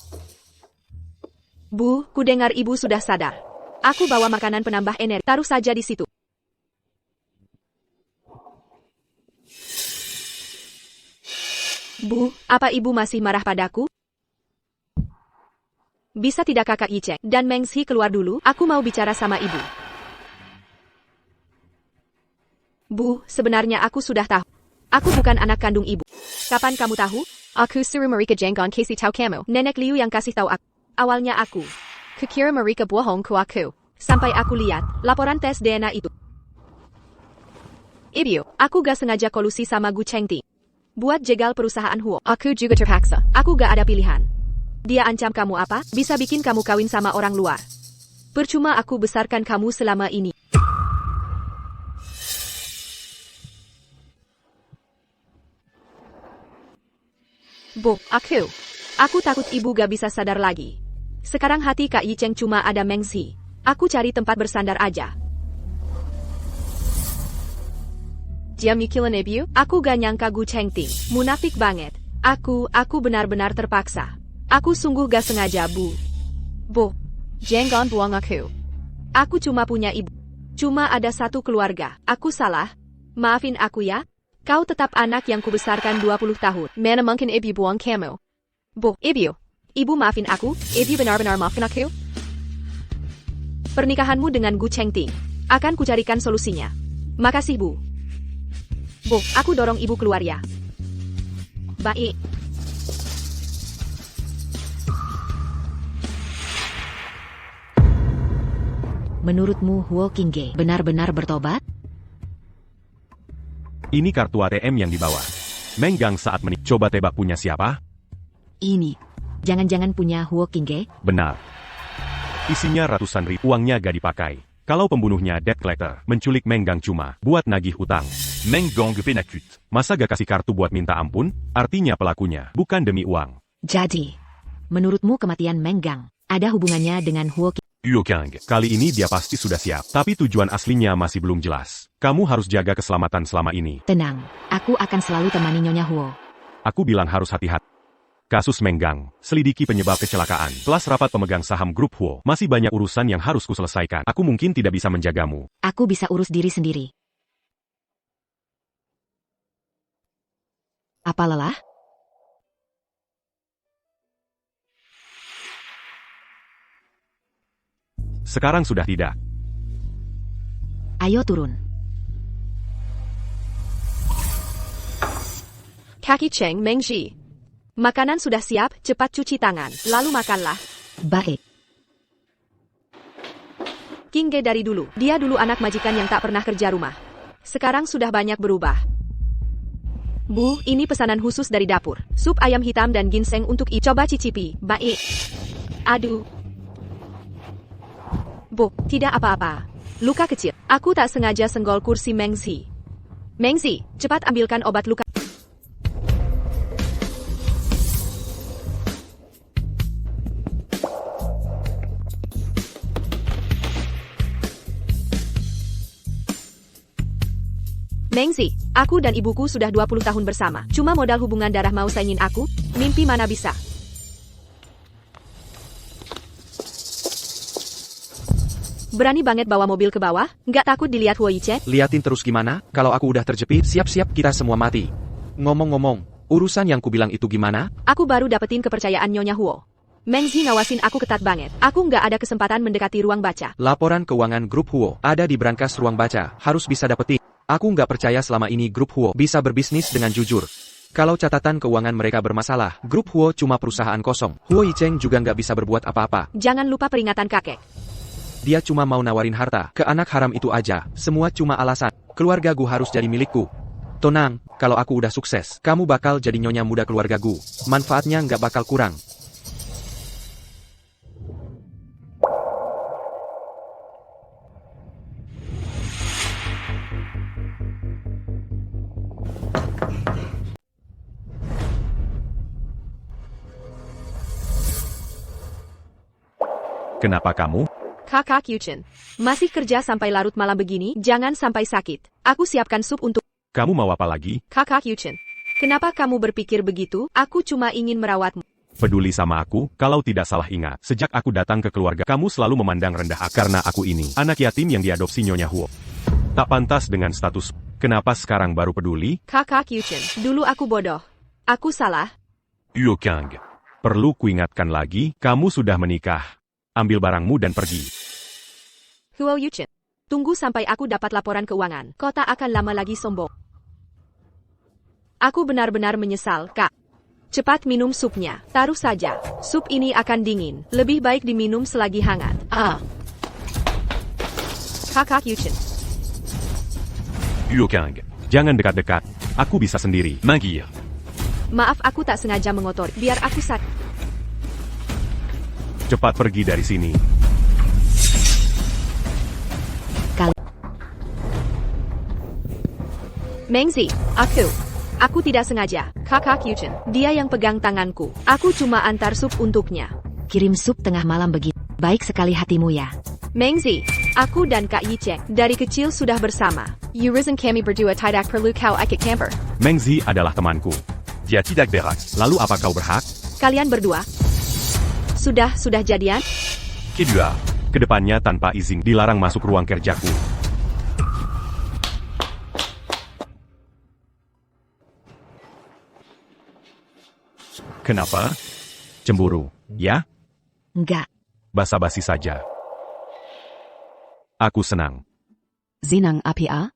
Bu, ku dengar ibu sudah sadar. Aku bawa makanan penambah energi. Taruh saja di situ. Bu, apa ibu masih marah padaku? Bisa tidak kakak Yicheng dan Meng Zi keluar dulu? Aku mau bicara sama ibu. Bu, sebenarnya aku sudah tahu. Aku bukan anak kandung ibu. Kapan kamu tahu? Aku suruh mereka jenggon kasih tahu kamu. Nenek Liu yang kasih tahu aku. Awalnya aku kukira mereka bohong ke aku. Sampai aku lihat laporan tes DNA itu. Ibu, aku gak sengaja kolusi sama Gu Chengting. Buat jegal perusahaan Huo. Aku juga terpaksa. Aku gak ada pilihan. Dia ancam kamu apa? Bisa bikin kamu kawin sama orang luar. Percuma aku besarkan kamu selama ini. Bu, aku takut ibu gak bisa sadar lagi. Sekarang hati Kak Yicheng cuma ada Meng Zi. Aku cari tempat bersandar aja. Jam mikilan ibu, aku gak nyangka Gu Chengting. Munafik banget. Aku benar-benar terpaksa. Aku sungguh gak sengaja, Bu. Bu, jangan buang aku. Aku cuma punya ibu. Cuma ada satu keluarga. Aku salah. Maafin aku ya. Kau tetap anak yang kubesarkan 20 tahun. Mana mungkin ibu buang kamu. Bu, ibu maafin aku. Ibu benar-benar maafin aku. Pernikahanmu dengan Gu Chengting akan kucarikan solusinya. Makasih, Bu. Bu, aku dorong ibu keluar ya. Baik.
Menurutmu Huo Qingge benar-benar bertobat?
Ini kartu ATM yang dibawa. Menggang saat coba tebak punya siapa?
Ini.
Jangan-jangan punya Huo Qingge?
Benar. Isinya ratusan ribu, uangnya gak dipakai. Kalau pembunuhnya debt collector, menculik Menggang cuma buat nagih utang.
Menggang penakut.
Masa gak kasih kartu buat minta ampun? Artinya pelakunya bukan demi uang.
Jadi, menurutmu kematian Menggang ada hubungannya dengan Huo Qingge?
Yukang, kali ini dia pasti sudah siap, tapi tujuan aslinya masih belum jelas. Kamu harus jaga keselamatan selama ini.
Tenang, aku akan selalu temani Nyonya Huo.
Aku bilang harus hati-hati. Kasus Menggang, selidiki penyebab kecelakaan. Kelas rapat pemegang saham grup Huo, masih banyak urusan yang harus kuselesaikan. Aku mungkin tidak bisa menjagamu.
Aku bisa urus diri sendiri. Apa lelah?
Sekarang sudah tidak.
Ayo turun.
Kaki Cheng Meng Zi. Makanan sudah siap, cepat cuci tangan, lalu makanlah.
Baik.
Qingge dari dulu, dia dulu anak majikan yang tak pernah kerja rumah. Sekarang sudah banyak berubah. Bu, ini pesanan khusus dari dapur. Sup ayam hitam dan ginseng untuk coba cicipi. Baik. Aduh. Bu, tidak apa-apa. Luka kecil. Aku tak sengaja senggol kursi Meng Zi. Meng Zi, cepat ambilkan obat luka. Meng Zi, aku dan ibuku sudah 20 tahun bersama. Cuma modal hubungan darah mau saingin aku? Mimpi mana bisa. Berani banget bawa mobil ke bawah? Nggak takut dilihat Huo Yicheng?
Liatin terus gimana? Kalau aku udah terjepit, siap-siap kita semua mati. Ngomong-ngomong, urusan yang kubilang itu gimana?
Aku baru dapetin kepercayaan Nyonya Huo. Meng Zi ngawasin aku ketat banget. Aku nggak ada kesempatan mendekati ruang baca.
Laporan keuangan grup Huo ada di brankas ruang baca, harus bisa dapetin. Aku nggak percaya selama ini grup Huo bisa berbisnis dengan jujur. Kalau catatan keuangan mereka bermasalah, grup Huo cuma perusahaan kosong. Huo Yicheng juga nggak bisa berbuat apa-apa.
Jangan lupa peringatan kakek.
Dia cuma mau nawarin harta ke anak haram itu aja. Semua cuma alasan. Keluarga Gu harus jadi milikku. Tenang, kalau aku udah sukses, kamu bakal jadi nyonya muda keluarga Gu. Manfaatnya nggak bakal kurang.
Kenapa kamu?
Kakak Yuchen, masih kerja sampai larut malam begini? Jangan sampai sakit. Aku siapkan sup untuk...
Kamu mau apa lagi?
Kakak Yuchen, kenapa kamu berpikir begitu? Aku cuma ingin merawatmu.
peduli sama aku? Kalau tidak salah ingat, sejak aku datang ke keluarga, kamu selalu memandang rendah aku. Karena aku ini, anak yatim yang diadopsi Nyonya Huo. Tak pantas dengan status. Kenapa sekarang baru peduli?
Kakak Yuchen, dulu aku bodoh. Aku salah.
Huo King.
Perlu kuingatkan lagi, kamu sudah menikah. Ambil barangmu dan pergi.
Huo Yuchen, tunggu sampai aku dapat laporan keuangan. Kau tak akan lama lagi sombong. Aku benar-benar menyesal, Kak. Cepat minum supnya. Taruh saja. Sup ini akan dingin. Lebih baik diminum selagi hangat. Kakak Yuchen.
Huo King.
Jangan dekat-dekat. Aku bisa sendiri.
Mengir.
Maaf aku tak sengaja mengotori. Biar aku
Cepat pergi dari sini.
Mengzi, Aku tidak sengaja. Kakak Yuchen, dia yang pegang tanganku. Aku cuma antar sup untuknya.
Kirim sup tengah malam begitu. Baik sekali hatimu ya.
Mengzi, aku dan Kak Yicheng dari kecil sudah bersama. Yuriz dan kami berdua tidak perlu kau ikut camper.
Mengzi adalah temanku.
Dia tidak berak.
Lalu apa kau berhak?
Kalian berdua sudah jadian?
Kedua.
Kedepannya tanpa izin dilarang masuk ruang kerjaku. Kenapa? Cemburu, ya?
Enggak.
Basa-basi saja. Aku senang.
Senang APA?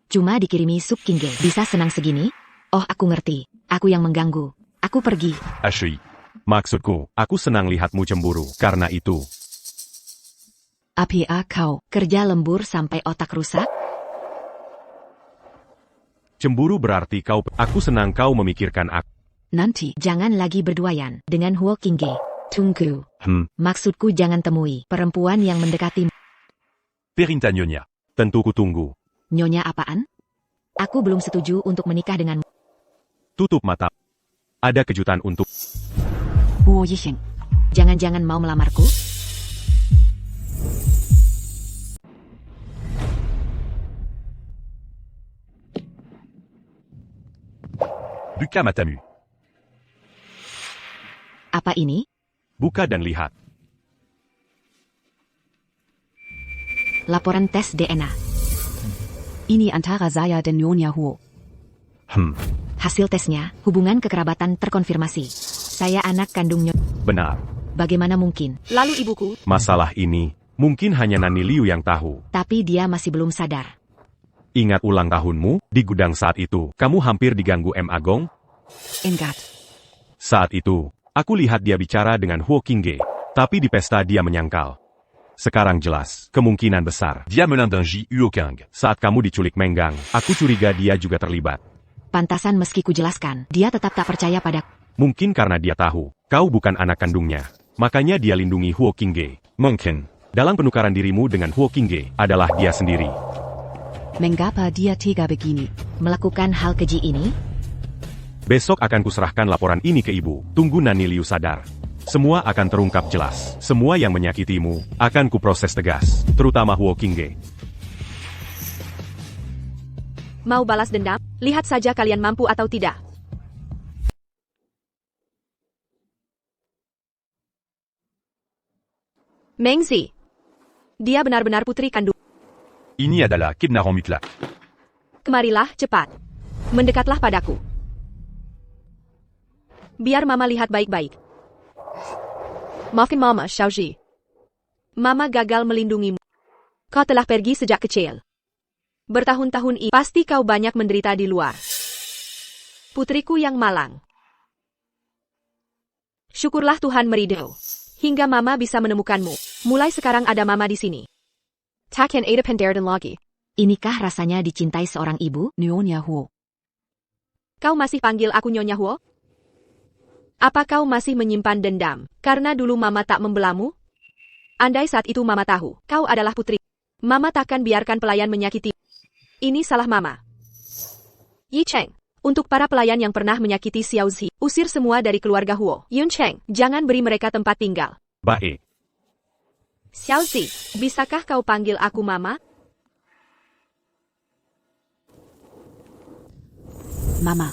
Cuma dikirimi sup kingge. Bisa senang segini? Oh, aku ngerti. Aku yang mengganggu. Aku pergi.
Ashui.
Maksudku, aku senang lihatmu cemburu. Karena itu.
APA kau.
Kerja lembur sampai otak rusak?
Cemburu berarti kau. Aku senang kau memikirkan aku.
Nanti.
Jangan lagi berduayan dengan Huo Kingge. Tunggu. Maksudku jangan temui perempuan yang mendekati
Perinta Nyonya.
Tentu ku tunggu.
Nyonya apaan? Aku belum setuju untuk menikah denganmu.
Tutup mata. Ada kejutan untuk.
Huo Yixing.
Jangan-jangan mau melamarku?
Buka matamu.
Apa ini?
Buka dan lihat.
Laporan tes DNA.
Ini antara saya dan Nyonya Huo.
Hasil tesnya, hubungan kekerabatan terkonfirmasi. Saya anak kandung Nyonya.
Benar.
Bagaimana mungkin?
Lalu ibuku,
Masalah ini, mungkin hanya Nani Liu yang tahu.
Tapi dia masih belum sadar.
Ingat ulang tahunmu, di gudang saat itu, kamu hampir diganggu M. Agong?
Enggak.
Saat itu, aku lihat dia bicara dengan Huo Qingge, tapi di pesta dia menyangkal. Sekarang jelas, kemungkinan besar.
Dia menandangi Huo King.
Saat kamu diculik Menggang, aku curiga dia juga terlibat.
Pantasan meski kujelaskan, dia tetap tak percaya padaku.
Mungkin karena dia tahu, kau bukan anak kandungnya. Makanya dia lindungi Huo Qingge. Mungkin, dalam penukaran dirimu dengan Huo Qingge, adalah dia sendiri.
Mengapa dia tega begini?
Melakukan hal keji ini?
Besok akan kuserahkan laporan ini ke ibu. Tunggu Nani Liu sadar. Semua akan terungkap jelas. Semua yang menyakitimu, akan kuproses tegas. Terutama Huo Qingge.
mau balas dendam? Lihat saja kalian mampu atau tidak. Mengzi. Dia benar-benar putri kandung.
Ini adalah kidnapping mutlak.
Kemarilah, cepat. Mendekatlah padaku. Biar Mama lihat baik-baik. Maafin Mama, Xiaoji. Mama gagal melindungimu. Kau telah pergi sejak kecil. Bertahun-tahun ini, pasti kau banyak menderita di luar. Putriku yang malang. Syukurlah Tuhan meridau. Hingga Mama bisa menemukanmu. Mulai sekarang ada Mama di sini. Takkan ada penderdan lagi.
Inikah rasanya dicintai seorang ibu?
Nyonya Huo.
Kau masih panggil aku Nyonya Huo? Apa kau masih menyimpan dendam, karena dulu Mama tak membelamu? Andai saat itu Mama tahu, kau adalah putri. Mama takkan biarkan pelayan menyakiti. Ini salah Mama. Yi Cheng, untuk para pelayan yang pernah menyakiti Xiao Zi, usir semua dari keluarga Huo. Yun Cheng, jangan beri mereka tempat tinggal.
Baik.
Xiao Zi, bisakah kau panggil aku Mama?
Mama.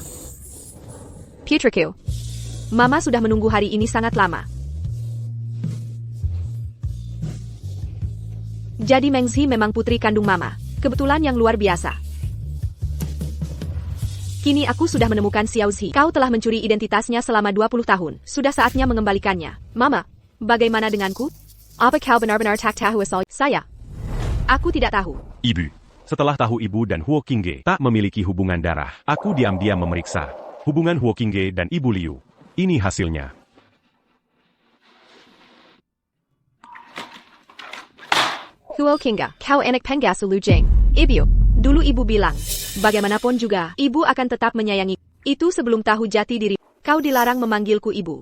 Putriku. Mama sudah menunggu hari ini sangat lama. Jadi Mengzi memang putri kandung Mama. Kebetulan yang luar biasa. Kini aku sudah menemukan Xiaozi. Kau telah mencuri identitasnya selama 20 tahun. Sudah saatnya mengembalikannya. Mama, bagaimana denganku? Apa kau benar-benar tak tahu asal saya? Aku tidak tahu.
Ibu. Setelah tahu ibu dan Huo Qingge tak memiliki hubungan darah, aku diam-diam memeriksa hubungan Huo Qingge dan Ibu Liu. Ini hasilnya.
Huo Qingge, kau enak penggasu Lu Jing. Ibu, dulu ibu bilang, bagaimanapun juga, ibu akan tetap menyayangi. Itu sebelum tahu jati diri. Kau dilarang memanggilku ibu.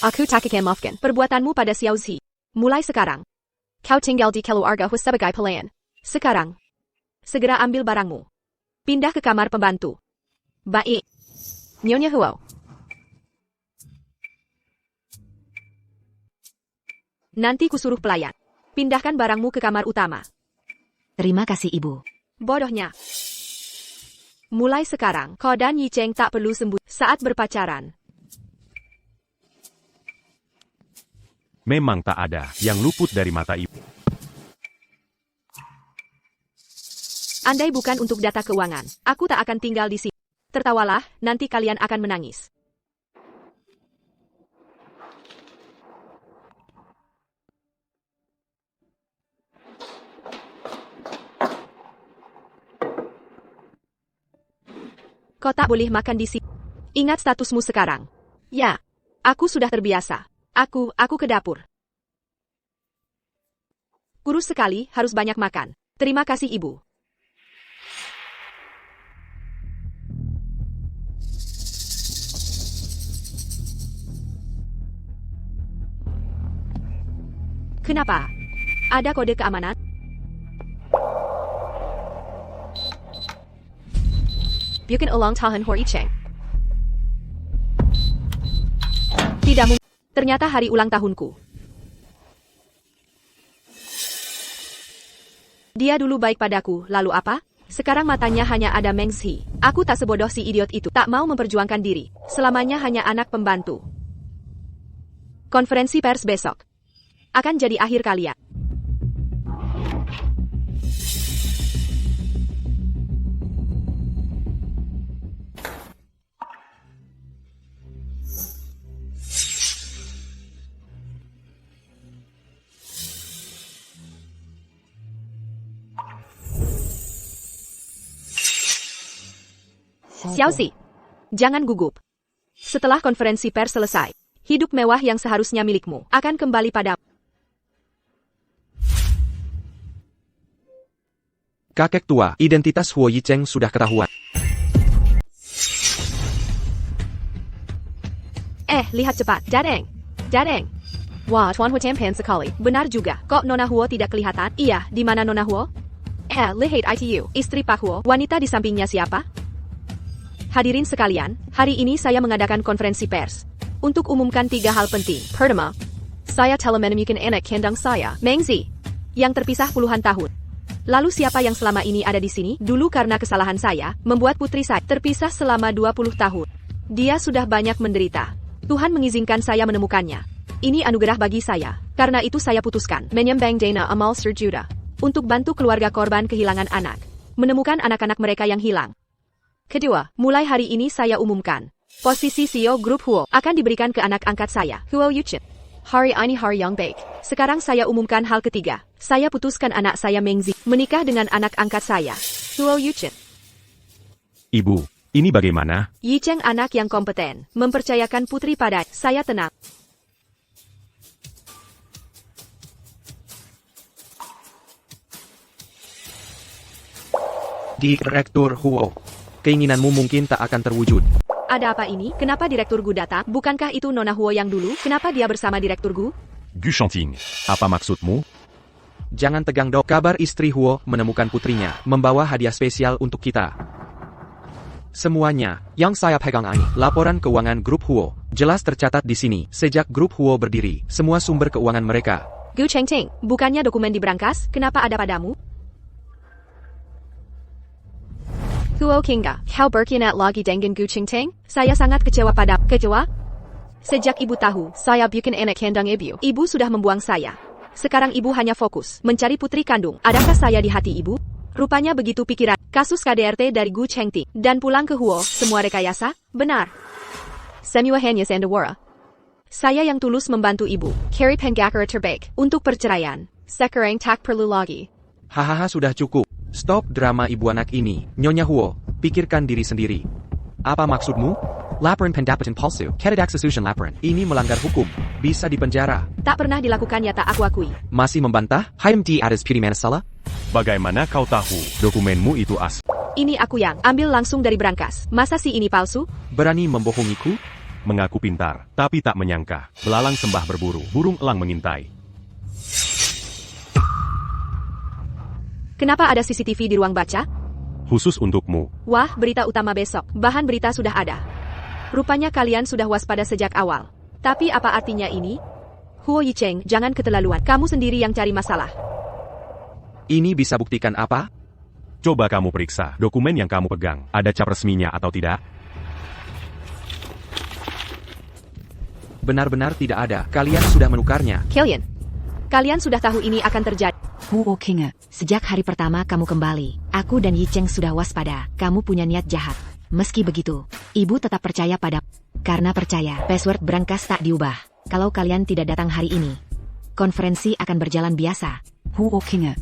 Aku tak akan maafkan perbuatanmu pada Xiaozi. Mulai sekarang, kau tinggal di keluarga Hu sebagai pelayan. Sekarang, segera ambil barangmu. Pindah ke kamar pembantu. Baik. Nyonya Huo. Nanti kusuruh pelayan. Pindahkan barangmu ke kamar utama.
Terima kasih ibu.
Bodohnya. Mulai sekarang, kau dan Yi Cheng tak perlu sembunyi saat berpacaran.
Memang tak ada yang luput dari mata ibu.
Andai bukan untuk data keuangan, aku tak akan tinggal di sini. Tertawalah, nanti kalian akan menangis. Kau tak boleh makan di sini. Ingat statusmu sekarang. Ya, aku sudah terbiasa. Aku ke dapur. Kurus sekali, harus banyak makan. Terima kasih ibu. Kenapa? Ada kode keamanan? Bukan ulang tahun Hor Cheng. Tidak mungkin. Ternyata hari ulang tahunku. Dia dulu baik padaku, lalu apa? Sekarang matanya hanya ada Mengzi. Aku tak sebodoh si idiot itu. Tak mau memperjuangkan diri. Selamanya hanya anak pembantu. Konferensi pers besok akan jadi akhir kalian. Xiaozi, jangan gugup. Setelah konferensi pers selesai, hidup mewah yang seharusnya milikmu akan kembali padamu.
Kakek tua, identitas Huo Yicheng sudah ketahuan.
Lihat cepat, Jadeng. Jadeng. Wah, Tuan Huo tampan sekali. Benar juga, kok Nona Huo tidak kelihatan? Iya, di mana Nona Huo? Lihat ITU, istri Pak Huo. Wanita di sampingnya siapa? Hadirin sekalian, hari ini saya mengadakan konferensi pers untuk umumkan 3 hal penting. Pertama, saya telah menemukan anak kandung saya, Mengzi, yang terpisah puluhan tahun. Lalu siapa yang selama ini ada di sini? Dulu karena kesalahan saya, membuat putri saya terpisah selama 20 tahun. Dia sudah banyak menderita. Tuhan mengizinkan saya menemukannya. Ini anugerah bagi saya. Karena itu saya putuskan menyembang dana amal sejuta untuk bantu keluarga korban kehilangan anak, menemukan anak-anak mereka yang hilang. Kedua, mulai hari ini saya umumkan, posisi CEO Grup Huo akan diberikan ke anak angkat saya, Huo Yuchen. Hari ini hari yang baik. Sekarang saya umumkan hal ketiga. Saya putuskan anak saya Mengzi menikah dengan anak angkat saya, Huo Yuchen.
Ibu, ini bagaimana?
Yicheng anak yang kompeten, mempercayakan putri pada saya. Tenang.
Direktur Huo, keinginanmu mungkin tak akan terwujud.
Ada apa ini? Kenapa Direktur Gu datang? Bukankah itu Nona Huo yang dulu? Kenapa dia bersama Direktur Gu?
Gu Shanting, apa maksudmu?
Jangan tegang dok. Kabar istri Huo menemukan putrinya, membawa hadiah spesial untuk kita. Semuanya yang saya pegang ini, laporan keuangan Grup Huo, jelas tercatat di sini. Sejak Grup Huo berdiri, semua sumber keuangan mereka.
Gu Chengting, bukannya dokumen di berangkas? Kenapa ada padamu? Huo Qingge, kau berkhianat lagi dengan Gu Chengting? Saya sangat kecewa pada. Kecewa? Sejak ibu tahu, saya bukan anak kandung ibu sudah membuang saya. Sekarang ibu hanya fokus mencari putri kandung. Adakah saya di hati ibu? Rupanya begitu pikiran. Kasus KDRT dari Gu Chengting dan pulang ke Huo, semua rekayasa? Benar. Semua hanya sandiwara. Saya yang tulus membantu ibu. Cari pengacara terbaik untuk perceraian. Sekarang tak perlu lagi.
Hahaha sudah cukup. Stop drama ibu anak ini. Nyonya Huo, pikirkan diri sendiri. Apa maksudmu?
Laporan pendapatan palsu, ketidaksesuaian laporan.
Ini melanggar hukum. Bisa dipenjara.
Tak pernah dilakukan ya tak aku akui.
Masih membantah?
Hayam di atas pudi mana salah?
Bagaimana kau tahu dokumenmu itu asli?
Ini aku yang ambil langsung dari brankas. Masa sih ini palsu?
Berani membohongiku?
Mengaku pintar, tapi tak menyangka. Belalang sembah berburu, burung elang mengintai.
Kenapa ada CCTV di ruang baca?
Khusus untukmu.
Wah, berita utama besok. Bahan berita sudah ada. Rupanya kalian sudah waspada sejak awal. Tapi apa artinya ini? Huo Yicheng, jangan keterlaluan. Kamu sendiri yang cari masalah.
Ini bisa buktikan apa?
Coba kamu periksa dokumen yang kamu pegang. Ada cap resminya atau tidak?
Benar-benar tidak ada. Kalian sudah menukarnya.
Kalian sudah tahu ini akan terjadi.
Huo Kinga.
Sejak hari pertama kamu kembali, aku dan Yicheng sudah waspada. Kamu punya niat jahat. Meski begitu, ibu tetap percaya pada. Karena percaya, password brankas tak diubah. Kalau kalian tidak datang hari ini, konferensi akan berjalan biasa.
Huo Kinga.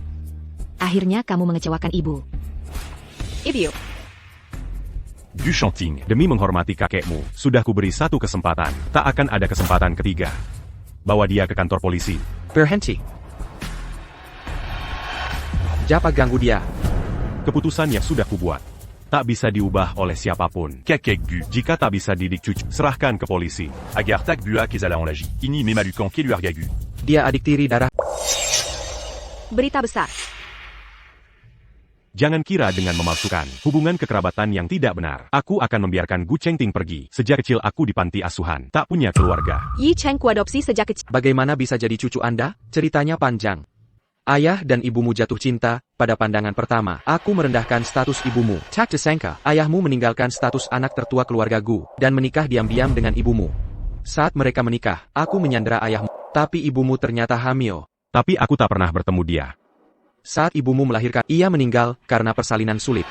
Akhirnya kamu mengecewakan ibu.
Ibu.
Du Chanting, demi menghormati kakekmu, sudah kuberi satu kesempatan. Tak akan ada kesempatan ketiga. Bawa dia ke kantor polisi.
Berhenti.
Jangan ganggu dia.
Keputusan yang sudah kubuat tak bisa diubah oleh siapapun.
Kakek Gu.
Jika tak bisa didik cucu, serahkan ke polisi.
Agar tak bua kezala on lagi. Ini memalukan keluarga Gu.
Dia adik tiri darah.
Berita besar.
Jangan kira dengan memalsukan hubungan kekerabatan yang tidak benar. Aku akan membiarkan Gu Chengting pergi. Sejak kecil aku di panti asuhan. Tak punya keluarga.
Yicheng kuadopsi sejak kecil.
Bagaimana bisa jadi cucu Anda? Ceritanya panjang. Ayah dan ibumu jatuh cinta, pada pandangan pertama. Aku merendahkan status ibumu.
Tak disangka.
Ayahmu meninggalkan status anak tertua keluarga Gu, dan menikah diam-diam dengan ibumu. Saat mereka menikah, aku menyandera ayahmu. Tapi ibumu ternyata hamil.
Tapi aku tak pernah bertemu dia.
Saat ibumu melahirkan, ia meninggal karena persalinan sulit.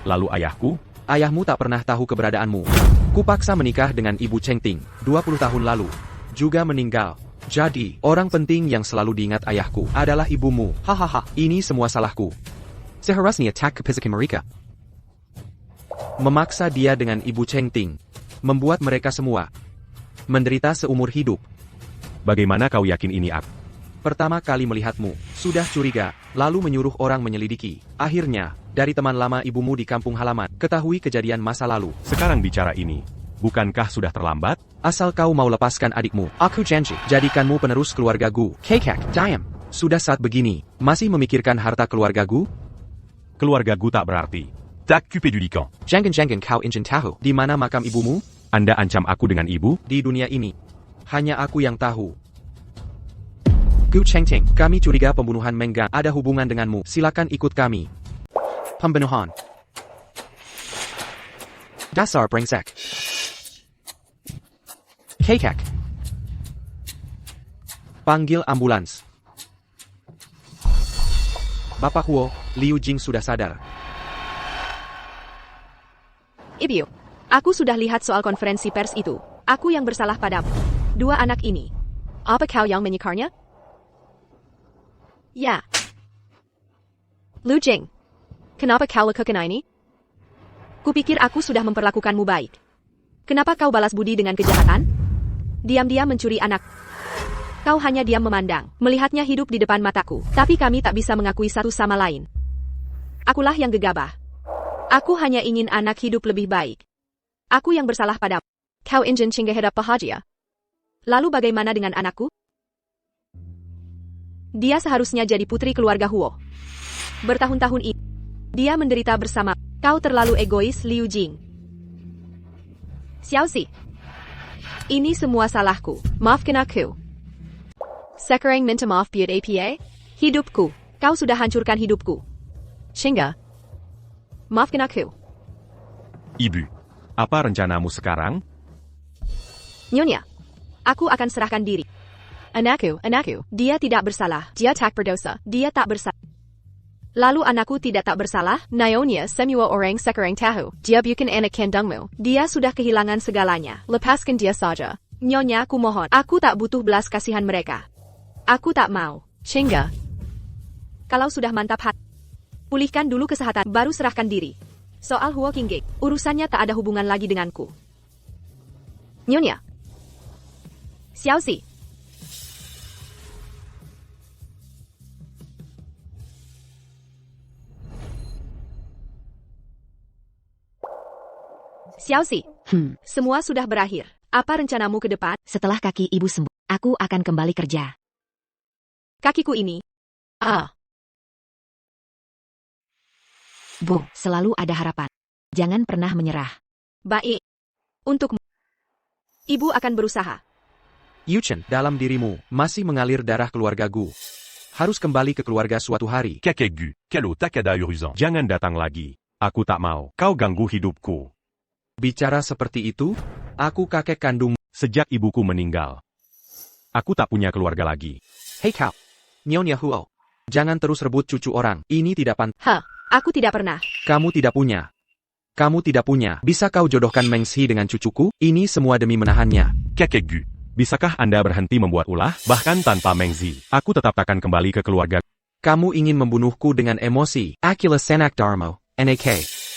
Lalu ayahku?
Ayahmu tak pernah tahu keberadaanmu. Kupaksa menikah dengan ibu Chengting, 20 tahun lalu. Juga meninggal. Jadi, orang penting yang selalu diingat ayahku adalah ibumu. Hahaha, ini semua salahku.
Seharusnya tak kepisakan mereka.
Memaksa dia dengan ibu Chengting. Membuat mereka semua menderita seumur hidup.
Bagaimana kau yakin ini aku?
Pertama kali melihatmu, sudah curiga, lalu menyuruh orang menyelidiki. Akhirnya, dari teman lama ibumu di kampung halaman, ketahui kejadian masa lalu.
Sekarang bicara ini. Bukankah sudah terlambat?
Asal kau mau lepaskan adikmu,
Aku janji.
jadikanmu penerus keluarga Gu.
Kekak, diam.
Sudah saat begini, masih memikirkan harta keluarga Gu?
Keluarga Gu tak berarti.
Tak kupedulikan.
Jangan kau ingin tahu.
Di mana makam ibumu?
Anda ancam aku dengan ibu?
Di dunia ini, hanya aku yang tahu.
Gu Chengting.
Kami curiga pembunuhan Menggang ada hubungan denganmu. Silakan ikut kami.
Pembunuhan. Dasar brengsek. Kekak.
Panggil ambulans. Bapak Huo, Liu Jing sudah sadar.
Ibu. Aku sudah lihat soal konferensi pers itu. Aku yang bersalah padamu. Dua anak ini. Apa kau yang menyikarnya? Ya. Liu Jing. Kenapa kau lakukan ini? Kupikir aku sudah memperlakukanmu baik. Kenapa kau balas budi dengan kejahatan? Diam-diam mencuri anak. Kau hanya diam memandang, melihatnya hidup di depan mataku. Tapi kami tak bisa mengakui satu sama lain. Akulah yang gegabah. Aku hanya ingin anak hidup lebih baik. Aku yang bersalah padamu. Kau ingin singgah hidup bahagia. Lalu bagaimana dengan anakku? Dia seharusnya jadi putri keluarga Huo. Bertahun-tahun ini, dia menderita bersama. Kau terlalu egois, Liu Jing. Xiaoxi. Ini semua salahku. Maafkan aku. Sekarang minta maaf buat apa? Hidupku. Kau sudah hancurkan hidupku. Sehingga. Maafkan aku.
Ibu. Apa rencanamu sekarang?
Nyonya. Aku akan serahkan diri. Anakku. Dia tidak bersalah.
Dia tak berdosa.
Dia tak bersalah. Lalu anakku tidak tak bersalah?
Nyonya semua orang sekarang tahu. Dia bukan anak kandungmu.
Dia sudah kehilangan segalanya.
Lepaskan dia saja.
Nyonya, aku mohon. Aku tak butuh belas kasihan mereka. Aku tak mau.
Chinga.
Kalau sudah mantap hati, pulihkan dulu kesehatan, baru serahkan diri. Soal Huo Qinggek, urusannya tak ada hubungan lagi denganku. Nyonya. Xiaoxi. Xiaoxi, semua sudah berakhir. Apa rencanamu ke depan?
Setelah kaki ibu sembuh, aku akan kembali kerja.
Kakiku ini.
Bu, selalu ada harapan. Jangan pernah menyerah.
Baik. Untukmu. Ibu akan berusaha.
Yuchen, dalam dirimu, masih mengalir darah keluarga Gu. Harus kembali ke keluarga suatu hari.
Kakek Gu, Kalo Takada Uruzan.
Jangan datang lagi. Aku tak mau. Kau ganggu hidupku.
Bicara seperti itu, aku kakek kandung.
Sejak ibuku meninggal, aku tak punya keluarga lagi.
Hey Kau. Nyonya Huo.
Jangan terus rebut cucu orang. Ini tidak pantas.
Aku tidak pernah.
Kamu tidak punya. Kamu tidak punya. Bisa kau jodohkan Meng Xi dengan cucuku? Ini semua demi menahannya.
Kakek Gu, bisakah Anda berhenti membuat ulah? Bahkan tanpa Meng Zi, aku tetap takkan kembali ke keluarga.
Kamu ingin membunuhku dengan emosi.
Akula Sanak Darmo. NAK.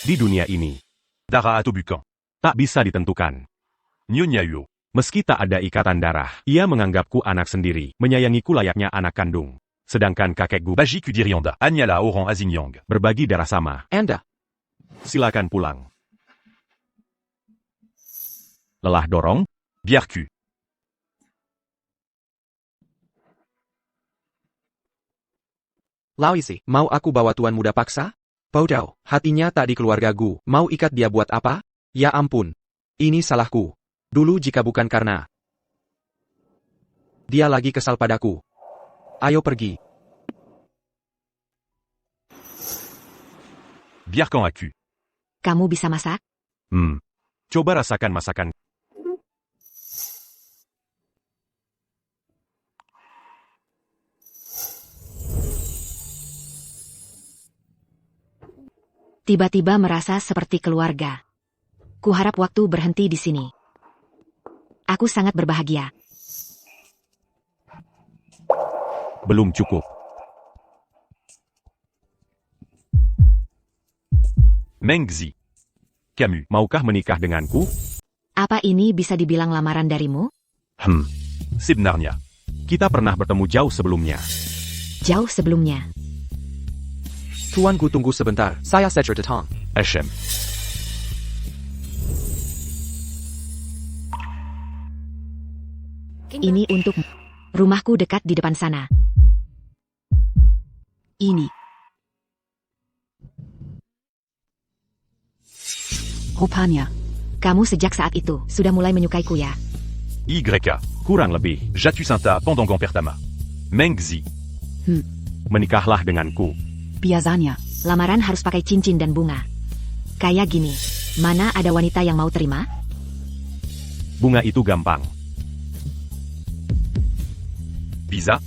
Di dunia ini,
Dara Atobukan.
tak bisa ditentukan.
Nyonya Huo.
Meski tak ada ikatan darah, ia menganggapku anak sendiri, menyayangiku layaknya anak kandung. Sedangkan kakek Gu,
Baji Kudirianda. Anyala Oran Azinyang.
berbagi darah sama.
Anda.
Silakan pulang. Lelah dorong?
Biarku.
Lauisi.
Mau aku bawa tuan muda paksa? Bodoh, hatinya tak di keluarga Gu. Mau ikat dia buat apa? Ya ampun. Ini salahku. Dulu jika bukan karena dia lagi kesal padaku. Ayo pergi.
Biarkan aku.
Kamu bisa masak?
Coba rasakan masakan.
Tiba-tiba merasa seperti keluarga. Kuharap waktu berhenti di sini. Aku sangat berbahagia.
Belum cukup.
Meng Zi. Camus.
Maukah menikah denganku?
Apa ini bisa dibilang lamaran darimu?
Sebenarnya.
Kita pernah bertemu jauh sebelumnya.
Jauh sebelumnya.
Tuanku tunggu sebentar.
Saya Secher Datang.
HM.
Ini untuk rumahku dekat di depan sana.
Ini. Rupanya.
Kamu sejak saat itu sudah mulai menyukaiku ya?
YK.
Kurang lebih.
Jatu Santa pendant Pertama. Meng Zi.
Menikahlah denganku.
Biasanya.
Lamaran harus pakai cincin dan bunga. Kayak gini, mana ada wanita yang mau terima?
Bunga itu gampang.
Biza.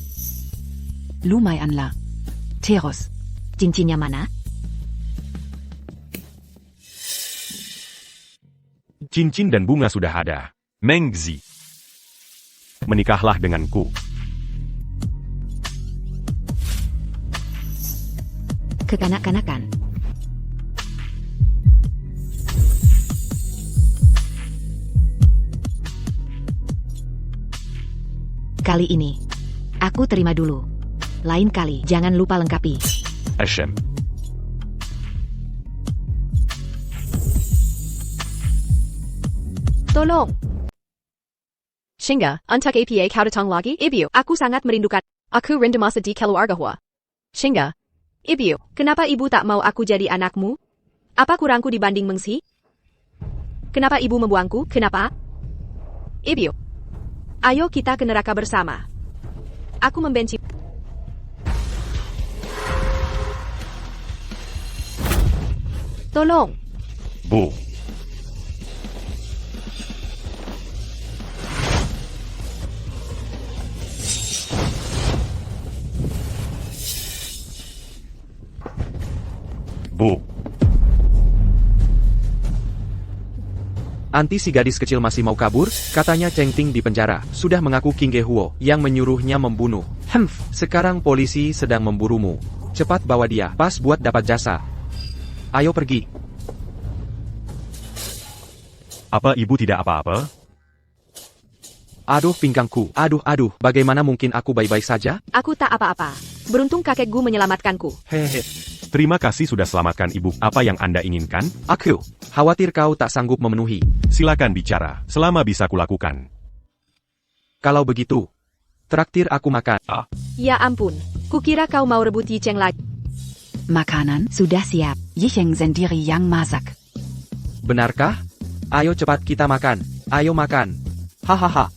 Lumayanlah. Teros.
Cincinnya mana?
Cincin dan bunga sudah ada.
Meng Zi.
Menikahlah denganku.
Kekanak-kanakan. Kali ini, aku terima dulu. Lain kali, jangan lupa lengkapi.
HM.
Tolong.
Shinga, untuk apa kau datang lagi? Ibu,
Aku sangat merindukan.
aku rindu masa di keluarga Hua. Shinga,
Ibu, kenapa ibu tak mau aku jadi anakmu? Apa kurangku dibanding Meng Xi? Kenapa ibu membuangku? Kenapa? Ibu, ayo kita ke neraka bersama. Aku membenci. Tolong.
Bo. Bu.
Anti si gadis kecil masih mau kabur, katanya Cheng Ting di penjara, sudah mengaku King Ge Huo yang menyuruhnya membunuh. Sekarang polisi sedang memburumu. Cepat bawa dia, pas buat dapat jasa. Ayo pergi.
Apa ibu tidak apa-apa?
Aduh pinggangku, aduh, bagaimana mungkin aku baik-baik saja?
Aku tak apa-apa. Beruntung kakekku menyelamatkanku.
Hehe.
Terima kasih sudah selamatkan ibu. Apa yang Anda inginkan?
Aku khawatir kau tak sanggup memenuhi.
Silakan bicara, selama bisa kulakukan.
Kalau begitu, traktir aku makan.
Ya ampun, kukira kau mau rebut Yi Cheng lagi.
Makanan?
Sudah siap.
Yicheng sendiri yang masak.
Benarkah? Ayo cepat kita makan. Ayo makan. Hahaha.